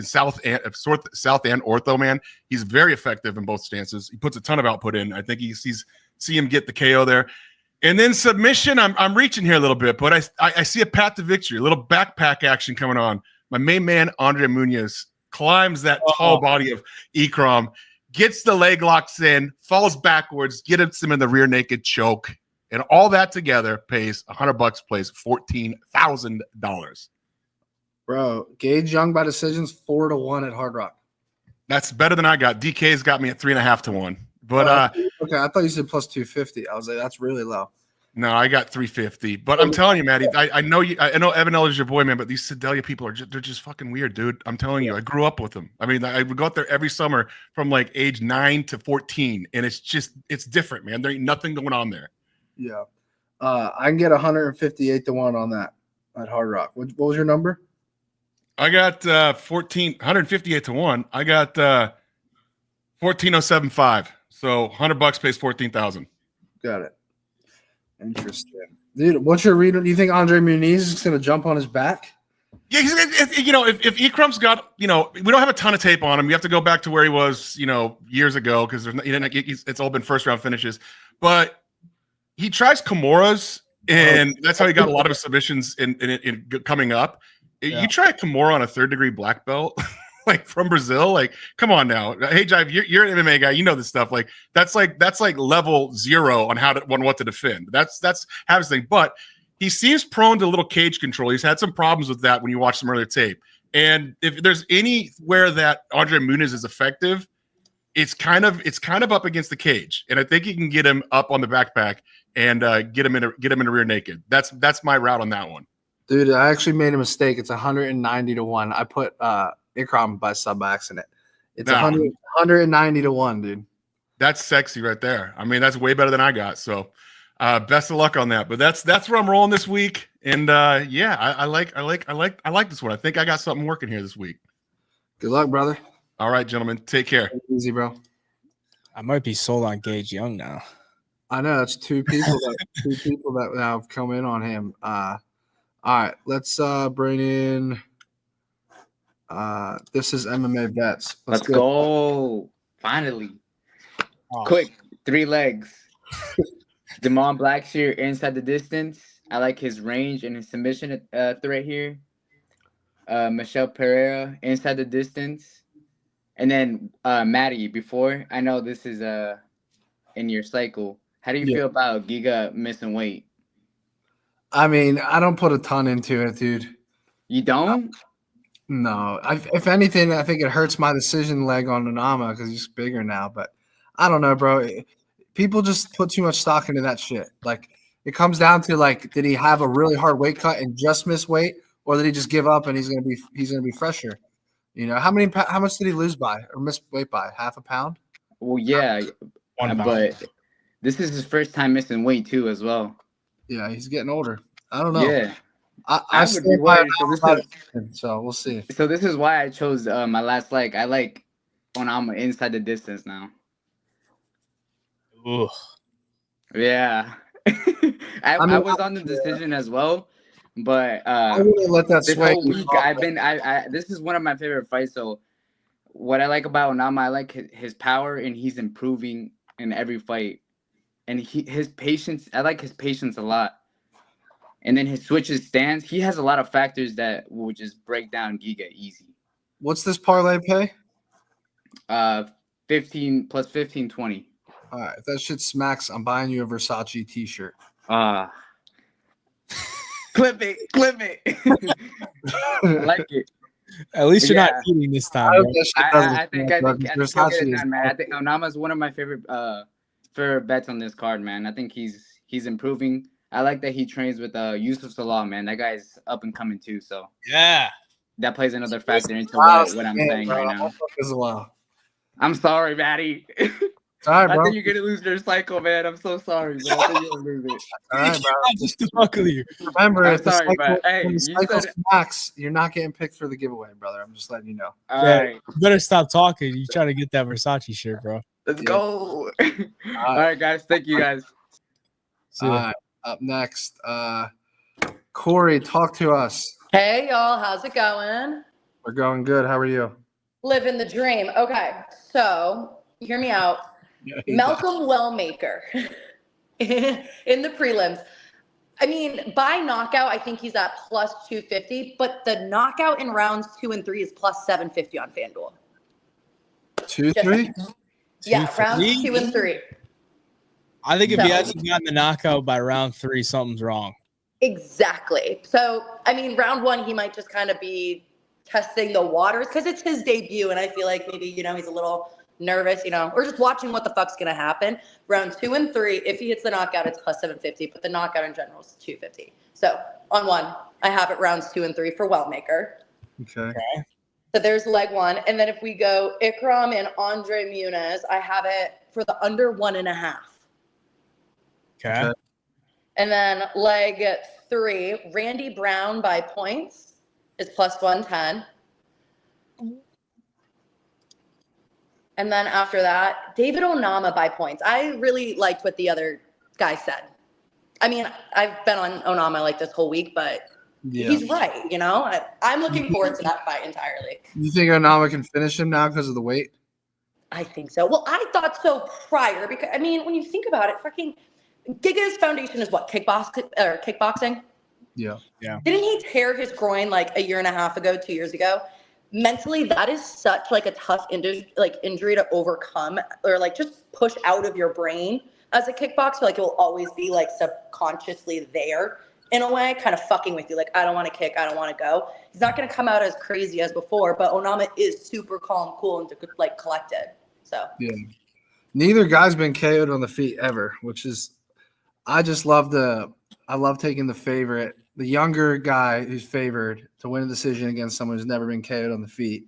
south and ortho, man. He's very effective in both stances. He puts a ton of output in. I think see him get the KO there. And then submission, I'm reaching here a little bit, but I see a path to victory, a little backpack action coming on. My main man, Andre Munoz, climbs that tall body of Ikram, gets the leg locks in, falls backwards, gets him in the rear naked choke, and all that together pays $100, plays $14,000. Bro, Gage Young by decisions 4-1 at Hard Rock. That's better than I got. DK's got me at 3.5 to 1. But okay, I thought you said plus 250. I was like, that's really low. No, I got 350. But I'm telling you, Matty, I know Evan Eller's your boy, man, but these Sedalia people they're just fucking weird, dude. I'm telling you, I grew up with them. I mean, I would go out there every summer from like age 9 to 14, and it's different, man. There ain't nothing going on there. Yeah. I can get 158 to 1 on that at Hard Rock. What was your number? I got 158 to 1. I got 14,075. So $100 pays 14,000. Got it. Interesting, dude. What's your read? Do you think Andre Muniz is going to jump on his back? Yeah, if Ikram's got, we don't have a ton of tape on him. You have to go back to where he was, years ago because it's all been first round finishes. But he tries Kimuras, and that's how he got a lot of his submissions in coming up. Yeah. You try Kimura on a 3rd degree black belt, like from Brazil. Like, come on now. Hayvjive, you're an MMA guy. You know this stuff. Like that's like level 0 on what to defend. That's how his thing. But he seems prone to a little cage control. He's had some problems with that when you watch some earlier tape. And if there's anywhere that Andre Muniz is effective, it's kind of up against the cage, and I think you can get him up on the backpack and get him in a rear naked. That's my route on that one. Dude, I actually made a mistake. It's 190 to 1. I put Ikram by sub accident. It's 190 to 1, dude. That's sexy right there. I mean, that's way better than I got. So best of luck on that. But that's where I'm rolling this week. And yeah, I like this one. I think I got something working here this week. Good luck, brother. All right, gentlemen. Take care. Easy, bro. I might be sold on Gage Young now. I know that's two people that now have come in on him. All right, let's bring in this is MMA bets. Let's go. Finally. Quick, 3 legs. Damon Blackshear inside the distance. I like his range and his submission threat here. Michelle Pereira inside the distance. And then Matty, before. I know this is in your cycle. How do you feel about Giga missing weight? I mean, I don't put a ton into it, dude. You don't? No. If anything, I think it hurts my decision leg on Onama because he's bigger now. But I don't know, bro. People just put too much stock into that shit. Like, it comes down to, like, did he have a really hard weight cut and just miss weight, or did he just give up and he's gonna be fresher? You know, how much did he lose by or miss weight by? Half a pound? Well, yeah, 1 pound. but this is his first time missing weight too, as well. Yeah, he's getting older. I don't know. Yeah, I would be worried. So we'll see. So this is why I chose my last leg. I like Onama inside the distance now. Ugh. Yeah, I was on the decision as well, but I wouldn't let that this sway whole you week off, I this is one of my favorite fights. So what I like about Onama, I like his power, and he's improving in every fight, and his patience. I like his patience a lot. And then his switches stance. He has a lot of factors that will just break down Giga easy. What's this parlay pay? 15 plus 15, 20. All right, if that shit smacks, I'm buying you a Versace t-shirt. Clip it. I like it. At least you're not eating this time. Bro. I think he'll get it done, man. I think Onama's one of my favorite bets on this card, man. I think he's improving. I like that he trains with Yusuf Salah, man. That guy's up and coming too. So yeah, that plays another factor into what I'm saying bro, right now. As well. I'm sorry, Matty. All right, bro. I think you're gonna lose your cycle, man. I'm so sorry, bro. I think you're gonna lose it. All right, bro. Just to buckle you. Remember, I'm if the sorry, cycle, but hey, when the you cycle said it. smacks, you're not getting picked for the giveaway, brother. I'm just letting you know. All right, You better stop talking. You trying to get that Versace shirt, bro. let's go. All right, guys. Thank you, guys. All right, up next, Corey, talk to us. Hey, y'all. How's it going? We're going good. How are you? Living the dream. Okay, so hear me out. Malcolm Wellmaker in the prelims. I mean, by knockout, I think he's at plus 250, but the knockout in rounds 2 and 3 is plus 750 on FanDuel. 2, 3? Yeah, rounds 2 and 3. I think if he hasn't gotten the knockout by round 3, something's wrong. Exactly. So, I mean, round 1, he might just kind of be testing the waters because it's his debut, and I feel like maybe, he's a little nervous, or just watching what the fuck's going to happen. Round 2 and 3, if he hits the knockout, it's plus 750, but the knockout in general is 250. So, on 1, I have it rounds 2 and 3 for Wellmaker. Okay. So there's leg 1. And then if we go Ikram and Andre Muniz, I have it for the under 1.5. Okay. And then leg 3, Randy Brown by points is plus 110. And then after that, David Onama by points. I really liked what the other guy said. I mean, I've been on Onama like this whole week, but he's right, I'm looking forward to that fight entirely. You think Onama can finish him now because of the weight? I think so. Well, I thought so prior because, I mean, when you think about it, fucking Giga's foundation is what? Kickboxing? Yeah. Didn't he tear his groin like a year and a half ago, 2 years ago? Mentally, that is such like a tough injury to overcome or like just push out of your brain as a kickboxer. Like it will always be like subconsciously there in a way, kind of fucking with you. Like, I don't want to kick, I don't want to go. He's not going to come out as crazy as before, but Onama is super calm, cool, and like collected. So Yeah. Neither guy's been KO'd on the feet ever, which is I love taking the favorite, the younger guy who's favored to win a decision against someone who's never been KO'd on the feet.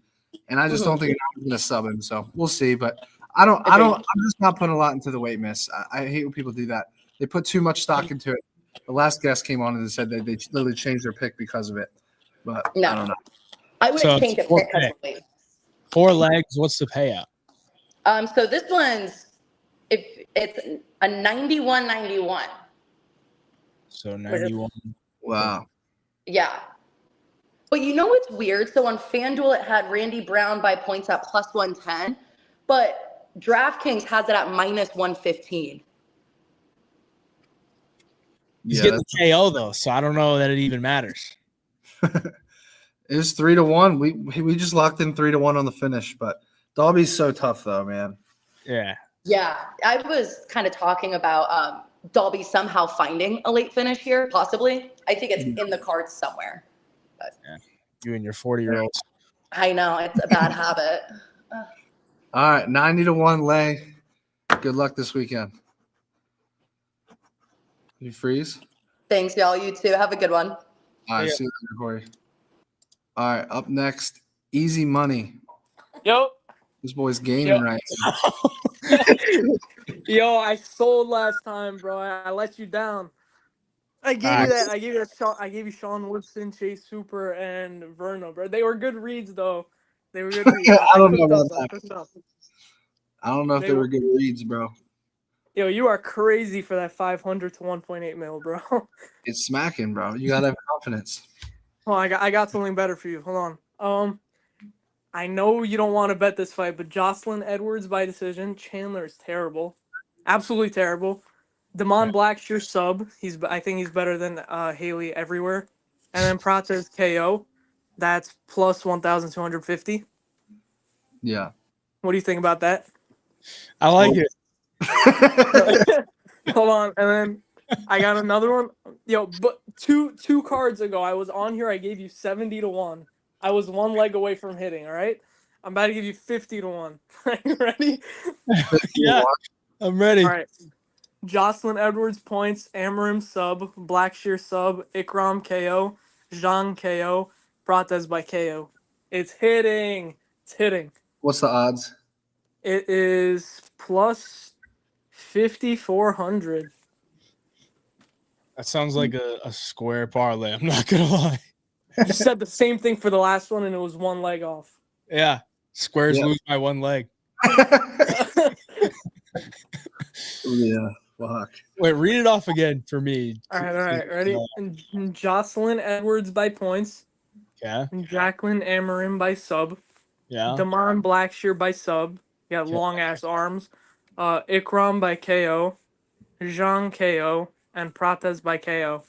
And I just don't think I'm going to sub him. So we'll see. But I'm just not putting a lot into the weight miss. I hate when people do that. They put too much stock into it. The last guest came on and said they literally changed their pick because of it. But I don't know. I wouldn't change a pick because of weight. 4 legs. What's the payout? So this one's it's a 91-91. So 91. Wow. Yeah. But you know what's weird? So on FanDuel, it had Randy Brown by points at plus 110, but DraftKings has it at minus 115. He's getting the KO though, so I don't know that it even matters. It's 3-1. We just locked in 3-1 on the finish, but Dolby's so tough though, man. Yeah. Yeah, I was kind of talking about Dolby somehow finding a late finish here, possibly. I think it's in the cards somewhere. But yeah. You and your 40-year-olds. I know, it's a bad habit. All right, 90-1 lay. Good luck this weekend. You freeze? Thanks, y'all. You too. Have a good one. All right, see you later, Corey. All right, up next, Easy Money. Yo. This boy's gaming right now. Yo, I sold last time, bro. I let you down. I gave you that. I gave you Sean Woodson, Chase Hooper, and Verno, bro. They were good reads, though. They were good reads. I don't know about that. cooked up. I don't know if they were good reads, bro. Yo, you are crazy for that 500 to 1.8 mil, bro. It's smacking, bro. You gotta have confidence. Oh, I got something better for you. Hold on. I know you don't want to bet this fight, but Jocelyn Edwards by decision. Chandler is terrible, absolutely terrible. Damon Blackshear sub. I think he's better than Haley everywhere. And then Prates KO. That's plus 1,250. Yeah. What do you think about that? I like it. Hold on, and then I got another one. Yo, but two cards ago, I was on here. I gave you 70-1. I was one leg away from hitting. All right, I'm about to give you 50-1. Are you ready? Yeah, I'm ready. All right. Jocelyn Edwards points, Amarim sub, Blackshear sub, Ikram KO, Zhang KO, Prates by KO. It's hitting. It's hitting. What's the odds? It is plus 5,400. That sounds like a square parlay. I'm not gonna lie. You said the same thing for the last one, and it was one leg off. Yeah, squares lose by one leg. Yeah, fuck. Wait, read it off again for me. All right, ready? And Jocelyn Edwards by points. Yeah. Jacqueline Amarim by sub. Yeah. Damon Blackshear by sub. Yeah, long ass arms. Ikram by KO. Zhang KO. And Prates by KO.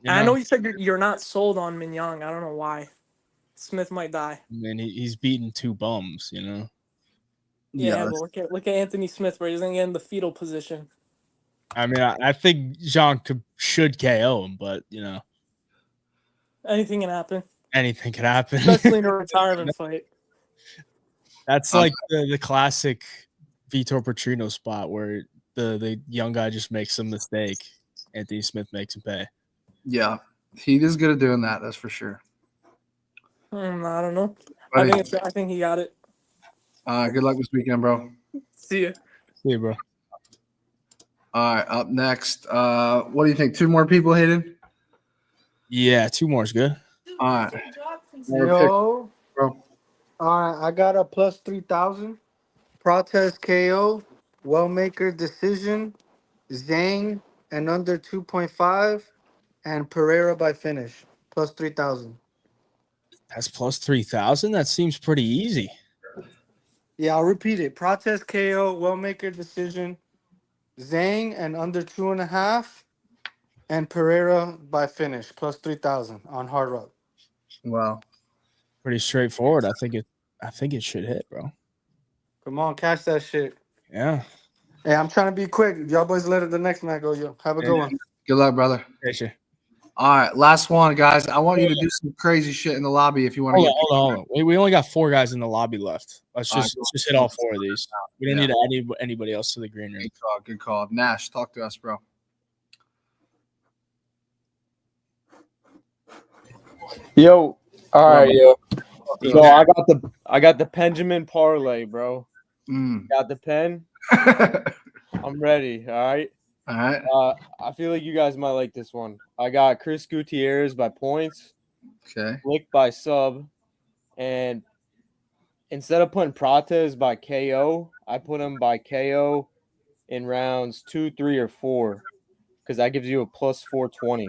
And I know you said you're not sold on Minyang. I don't know why. Smith might die. I mean, he's beaten 2 bums, you know. Yeah, but look at Anthony Smith, where he's gonna get in the fetal position. I mean, I think Jean should KO him, but you know, Anything can happen. anything could happen. Especially in a retirement fight. That's like the classic Vitor Petrino spot where the young guy just makes some mistake. Anthony Smith makes him pay. Yeah, he is good at doing that. That's for sure. I don't know. Buddy. I think he got it. Good luck this weekend, bro. See ya. See you, bro. All right, up next. What do you think? 2 more people hitting? Yeah, 2 more is good. All right. Yo. Bro. All right, I got a plus 3,000. Protest KO, Wellmaker decision, Zhang and under 2.5, and Pereira by finish plus 3,000. That's plus 3,000. That seems pretty easy. Yeah, I'll repeat it. Protest KO, Wellmaker decision, Zhang and under 2.5, and Pereira by finish plus 3,000 on Hard Rock. Wow. Pretty straightforward. I think it should hit, bro. Come on, catch that shit. Yeah. Hey, I'm trying to be quick. Y'all boys let the next man go. Yo, have a good one. Good luck, brother. Appreciate you. All right, last one, guys. I want you to do some crazy shit in the lobby if you want to get. Hold on. We only got 4 guys in the lobby left. Let's All right, just hit all 4 of these. We don't Yeah. need to add anybody else to the green room. Good call. Nash, talk to us, bro. Yo, all right, yo. So I got the Benjamin parlay, bro. Got the pen. I'm ready. All right. All right. I feel like you guys might like this one. I got Chris Gutierrez by points. Okay. Flick by sub, and instead of putting Prates by KO, I put him by KO in rounds 2, 3, or 4, because that gives you a plus 420.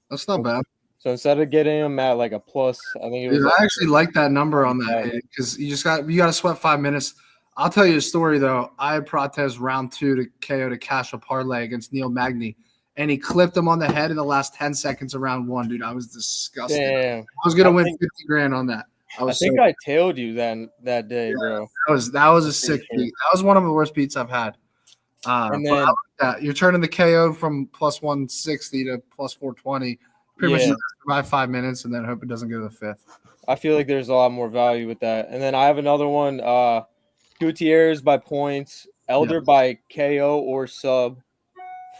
That's not bad. So instead of getting him at like a plus, I think it was. Dude, like I actually like that number on that because you got to sweat 5 minutes. I'll tell you a story though. I had Prates round 2 to KO to cash a parlay against Neil Magny, and he clipped him on the head in the last 10 seconds of round 1. Dude, I was disgusted. Damn. I was gonna win 50 grand on that. I think I tailed you that day, bro. That was a sick beat. That was one of the worst beats I've had. And But then- I like that. You're turning the KO from plus 160 to plus 420. Pretty much Yeah. just survive 5 minutes and then hope it doesn't go to the 5th. I feel like there's a lot more value with that. And then I have another one, Gutierrez by points, Elder by KO or sub,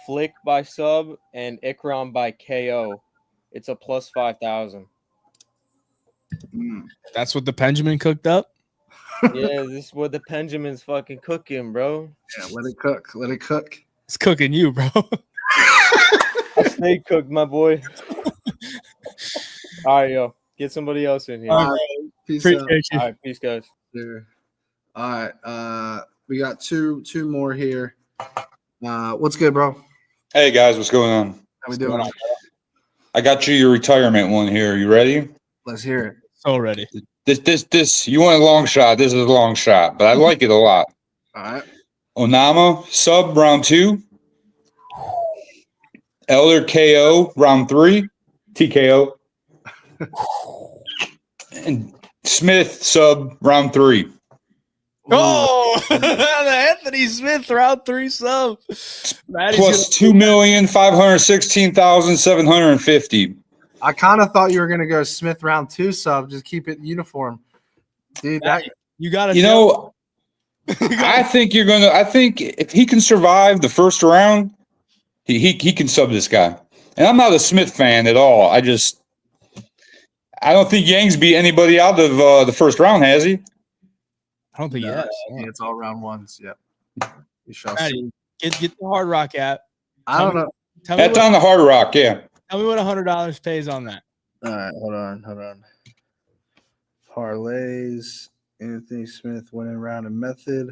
Flick by sub, and Ikram by KO. It's a plus 5,000. That's what the Benjamin cooked up. Yeah, this is what the Benjamin's fucking cooking, bro. Yeah, let it cook. Let it cook. It's cooking you, bro. I stay cooked, my boy. All right, yo. Get somebody else in here. All right. Peace out. Appreciate you. All right, peace, guys. Sure. All right. We got two more here. What's good, bro? Hey guys, what's going on? How we doing? I got you your retirement one here. You ready? Let's hear it. So ready. This. You want a long shot? This is a long shot, but I like it a lot. All right. Onama sub round 2. Elder KO round 3. TKO. And Smith sub round 3. Oh, the Anthony Smith round 3 sub. Plus 2,516,750. I kind of thought you were gonna go Smith round 2 sub. Just keep it uniform, dude. You got to. You know, I think you're gonna. I think if he can survive the first round, he can sub this guy. And I'm not a Smith fan at all. I don't think Yang's beat anybody out of the first round, has he? I don't think yes. It's all round 1s. Yep. We shall Matty, see. get the Hard Rock app. I don't know. That's on the Hard Rock, yeah. Tell me what $100 pays on that. All right, hold on. Parlays, Anthony Smith winning round and method.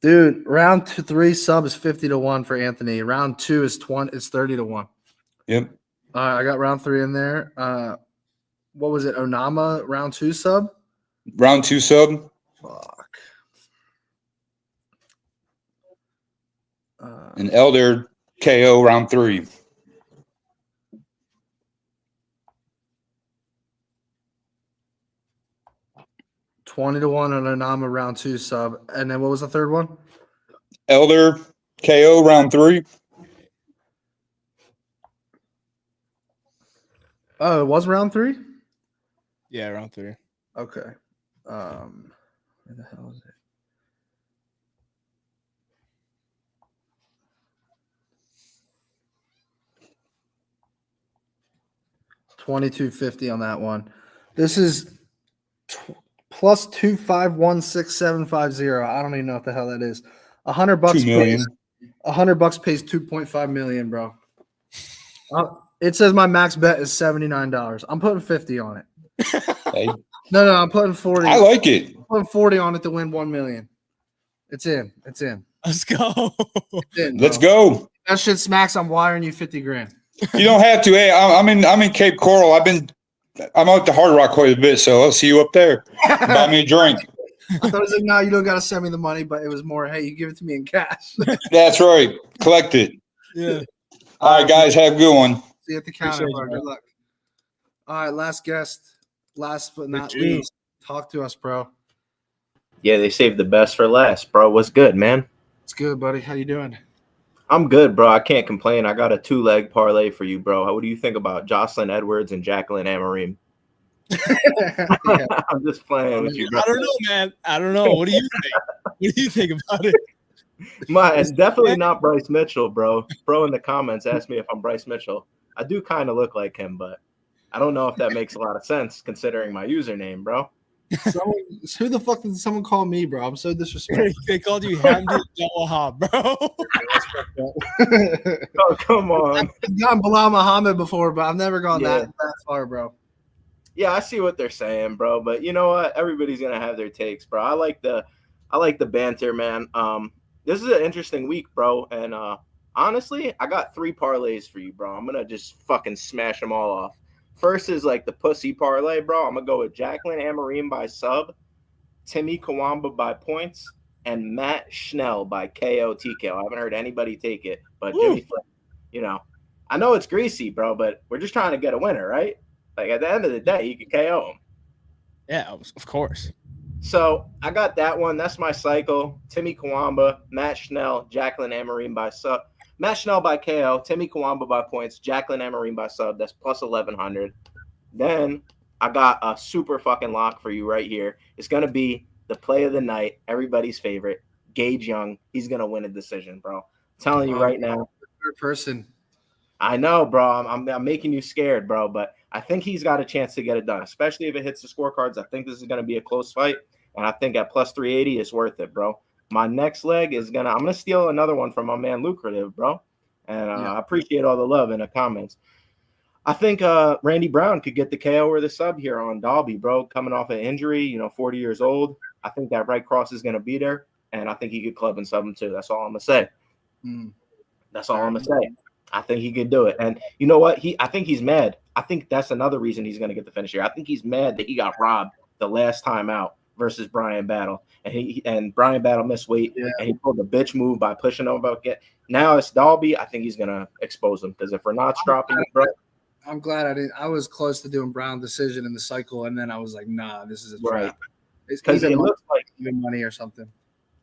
Dude, round 3 sub is 50 to 1 for Anthony. Round 2 is 30 to 1. Yep. I got round 3 in there. What was it? Onama round 2 sub? Round 2 sub. Fuck. And Elder KO round 3. $20 to 1 on Onama round 2 sub. And then what was the third one? Elder KO round 3. Oh, it was round 3? Yeah, round 3. Okay. Where the hell is it? $22.50 on that one. This is plus 2516750. I don't even know what the hell that is. $100 2 million. pays $100 pays 2.5 million, bro. It says my max bet is $79. I'm putting 50 on it. Hey. No, I'm putting 40. I like it. I'm putting 40 on it to win 1 million. It's in. It's in. Let's go. It's in, Let's bro. go. That shit smacks. I'm wiring you 50 grand. You don't have to. Hey, I'm in Cape Coral. I'm out to Hard Rock quite a bit, so I'll see you up there. Buy me a drink. I thought it was like, no, you don't got to send me the money, but it was more, hey, you give it to me in cash. That's right. Collect it. Yeah. All right, guys. Have a good one. See you at the counter, Appreciate bro. you, bro. Good luck. All right, last guest. Last but not Dude. least, talk to us, bro. Yeah, they saved the best for last, bro. What's good, man? It's good, buddy. How you doing? I'm good, bro. I can't complain. I got a 2-leg parlay for you, bro. What do you think about Jocelyn Edwards and Jacqueline Amarim? I'm just playing with you, bro. I don't know, man. I don't know. What do you think? What do you think about it? Definitely not Bryce Mitchell, bro. Bro in the comments asked me if I'm Bryce Mitchell. I do kind of look like him, but I don't know if that makes a lot of sense considering my username, bro. Who the fuck did someone call me, bro? I'm so disrespectful. They called you Hamdi Wahab, bro. Oh, come on. I've gone Bilal Muhammad before, but I've never gone Yeah. that far, bro. Yeah, I see what they're saying, bro. But you know what? Everybody's gonna have their takes, bro. I like the banter, man. This is an interesting week, bro. And honestly, I got 3 parlays for you, bro. I'm gonna just fucking smash them all off. First is like the pussy parlay, bro. I'm gonna go with Jacqueline Amarim by sub, Timmy Kawamba by points, and Matt Schnell by KO TKO. I haven't heard anybody take it, but Jimmy Flip, you know, I know it's greasy, bro, but we're just trying to get a winner, right? Like at the end of the day, you can KO him. Yeah, of course. So I got that one. That's my cycle. Timmy Kawamba, Matt Schnell, Jacqueline Amarim by sub. Matt Schnell by KO, Timmy Kawamba by points, Jacqueline Amarim by sub. That's plus 1,100. Then I got a super fucking lock for you right here. It's going to be the play of the night, everybody's favorite, Gage Young. He's going to win a decision, bro. I'm telling you right now. Person. I know, bro. I'm making you scared, bro, but I think he's got a chance to get it done, especially if it hits the scorecards. I think this is going to be a close fight, and I think at plus 380 it's worth it, bro. My next leg is I'm gonna steal another one from my man Lucrative, bro. And I appreciate all the love in the comments. I think Randy Brown could get the KO or the sub here on Dalby, bro. Coming off an injury, 40 years old. I think that right cross is gonna be there, and I think he could club and sub him too. That's all I'm gonna say. That's all I'm gonna say. I think he could do it. And you know what? I think he's mad. I think that's another reason he's gonna get the finish here. I think he's mad that he got robbed the last time out versus Brian Battle. And Brian Battle missed weight, and he pulled the bitch move by pushing him about now it's Dalby. I think he's gonna expose him because if we're not dropping it, bro. I'm glad I didn't. I was close to doing Brown decision in the cycle, and then I was like, nah, this is a trap. Because it looks like even money or something.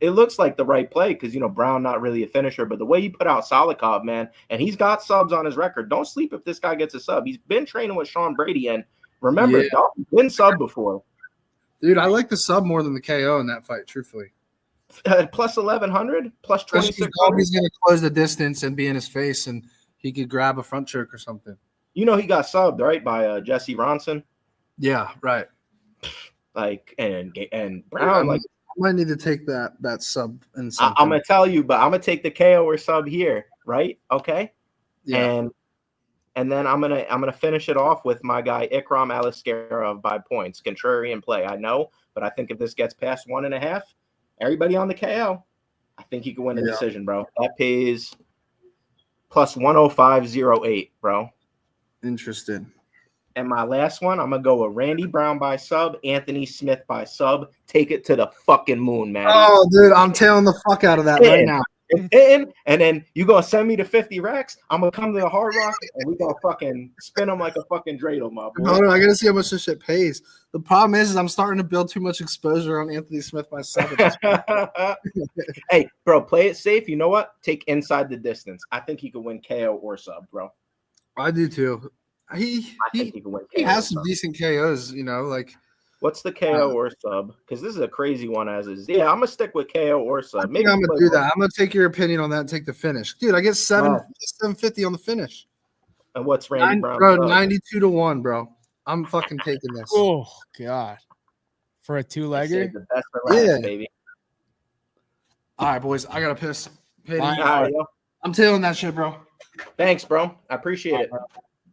It looks like the right play because Brown not really a finisher, but the way you put out Salikov, man, and he's got subs on his record. Don't sleep if this guy gets a sub. He's been training with Sean Brady, and remember, Dalby's been sub before. Dude, I like the sub more than the KO in that fight, truthfully. Plus 1,100, plus 2,600. Dalby's going to close the distance and be in his face, and he could grab a front choke or something. He got subbed, right, by Jesse Ronson? Yeah, right. Like, and Brown, I might need to take that sub and something. I'm going to tell you, but I'm going to take the KO or sub here, right? Okay? Yeah. And then I'm gonna finish it off with my guy Ikram Aliskerov by points. Contrarian play, I know, but I think if this gets past 1.5, everybody on the KO, I think he can win the decision, bro. That pays plus 105.08, bro. Interesting. And my last one, I'm gonna go with Randy Brown by sub, Anthony Smith by sub. Take it to the fucking moon, man. Oh, dude, I'm tailing the fuck out of that right now. And then you gonna send me to 50 racks. I'm gonna come to the Hard Rock and we gonna fucking spin them like a fucking dreidel, my boy. No, I gotta see how much this shit pays. The problem is I'm starting to build too much exposure on Anthony Smith myself. Hey, bro, play it safe. You know what? Take inside the distance. I think he could win KO or sub, bro. I do too. He has some decent KOs, like. What's the KO or sub? Because this is a crazy one as is. Yeah, I'm gonna stick with KO or sub. Maybe I'm gonna do that. I'm gonna take your opinion on that and take the finish, dude. I get 750 on the finish. And what's Randy Brown? Bro, 92-1, bro. I'm fucking taking this. Oh god, for a 2-legger. The best for last, baby. All right, boys. I gotta piss. Right, I'm tailing that shit, bro. Thanks, bro. I appreciate it.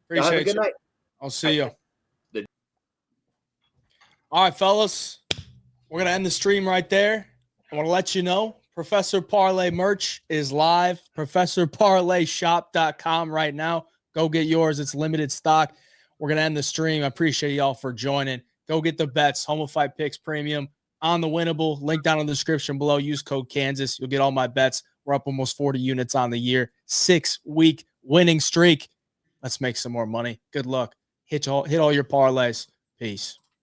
Appreciate have a good night. I'll see you. All right, fellas, we're going to end the stream right there. I want to let you know Professor Parlay merch is live. ProfessorParlayShop.com right now. Go get yours. It's limited stock. We're going to end the stream. I appreciate y'all for joining. Go get the bets. Homo Picks Premium on the winnable. Link down in the description below. Use code Kansas. You'll get all my bets. We're up almost 40 units on the year. 6-week winning streak. Let's make some more money. Good luck. Hit all your parlays. Peace.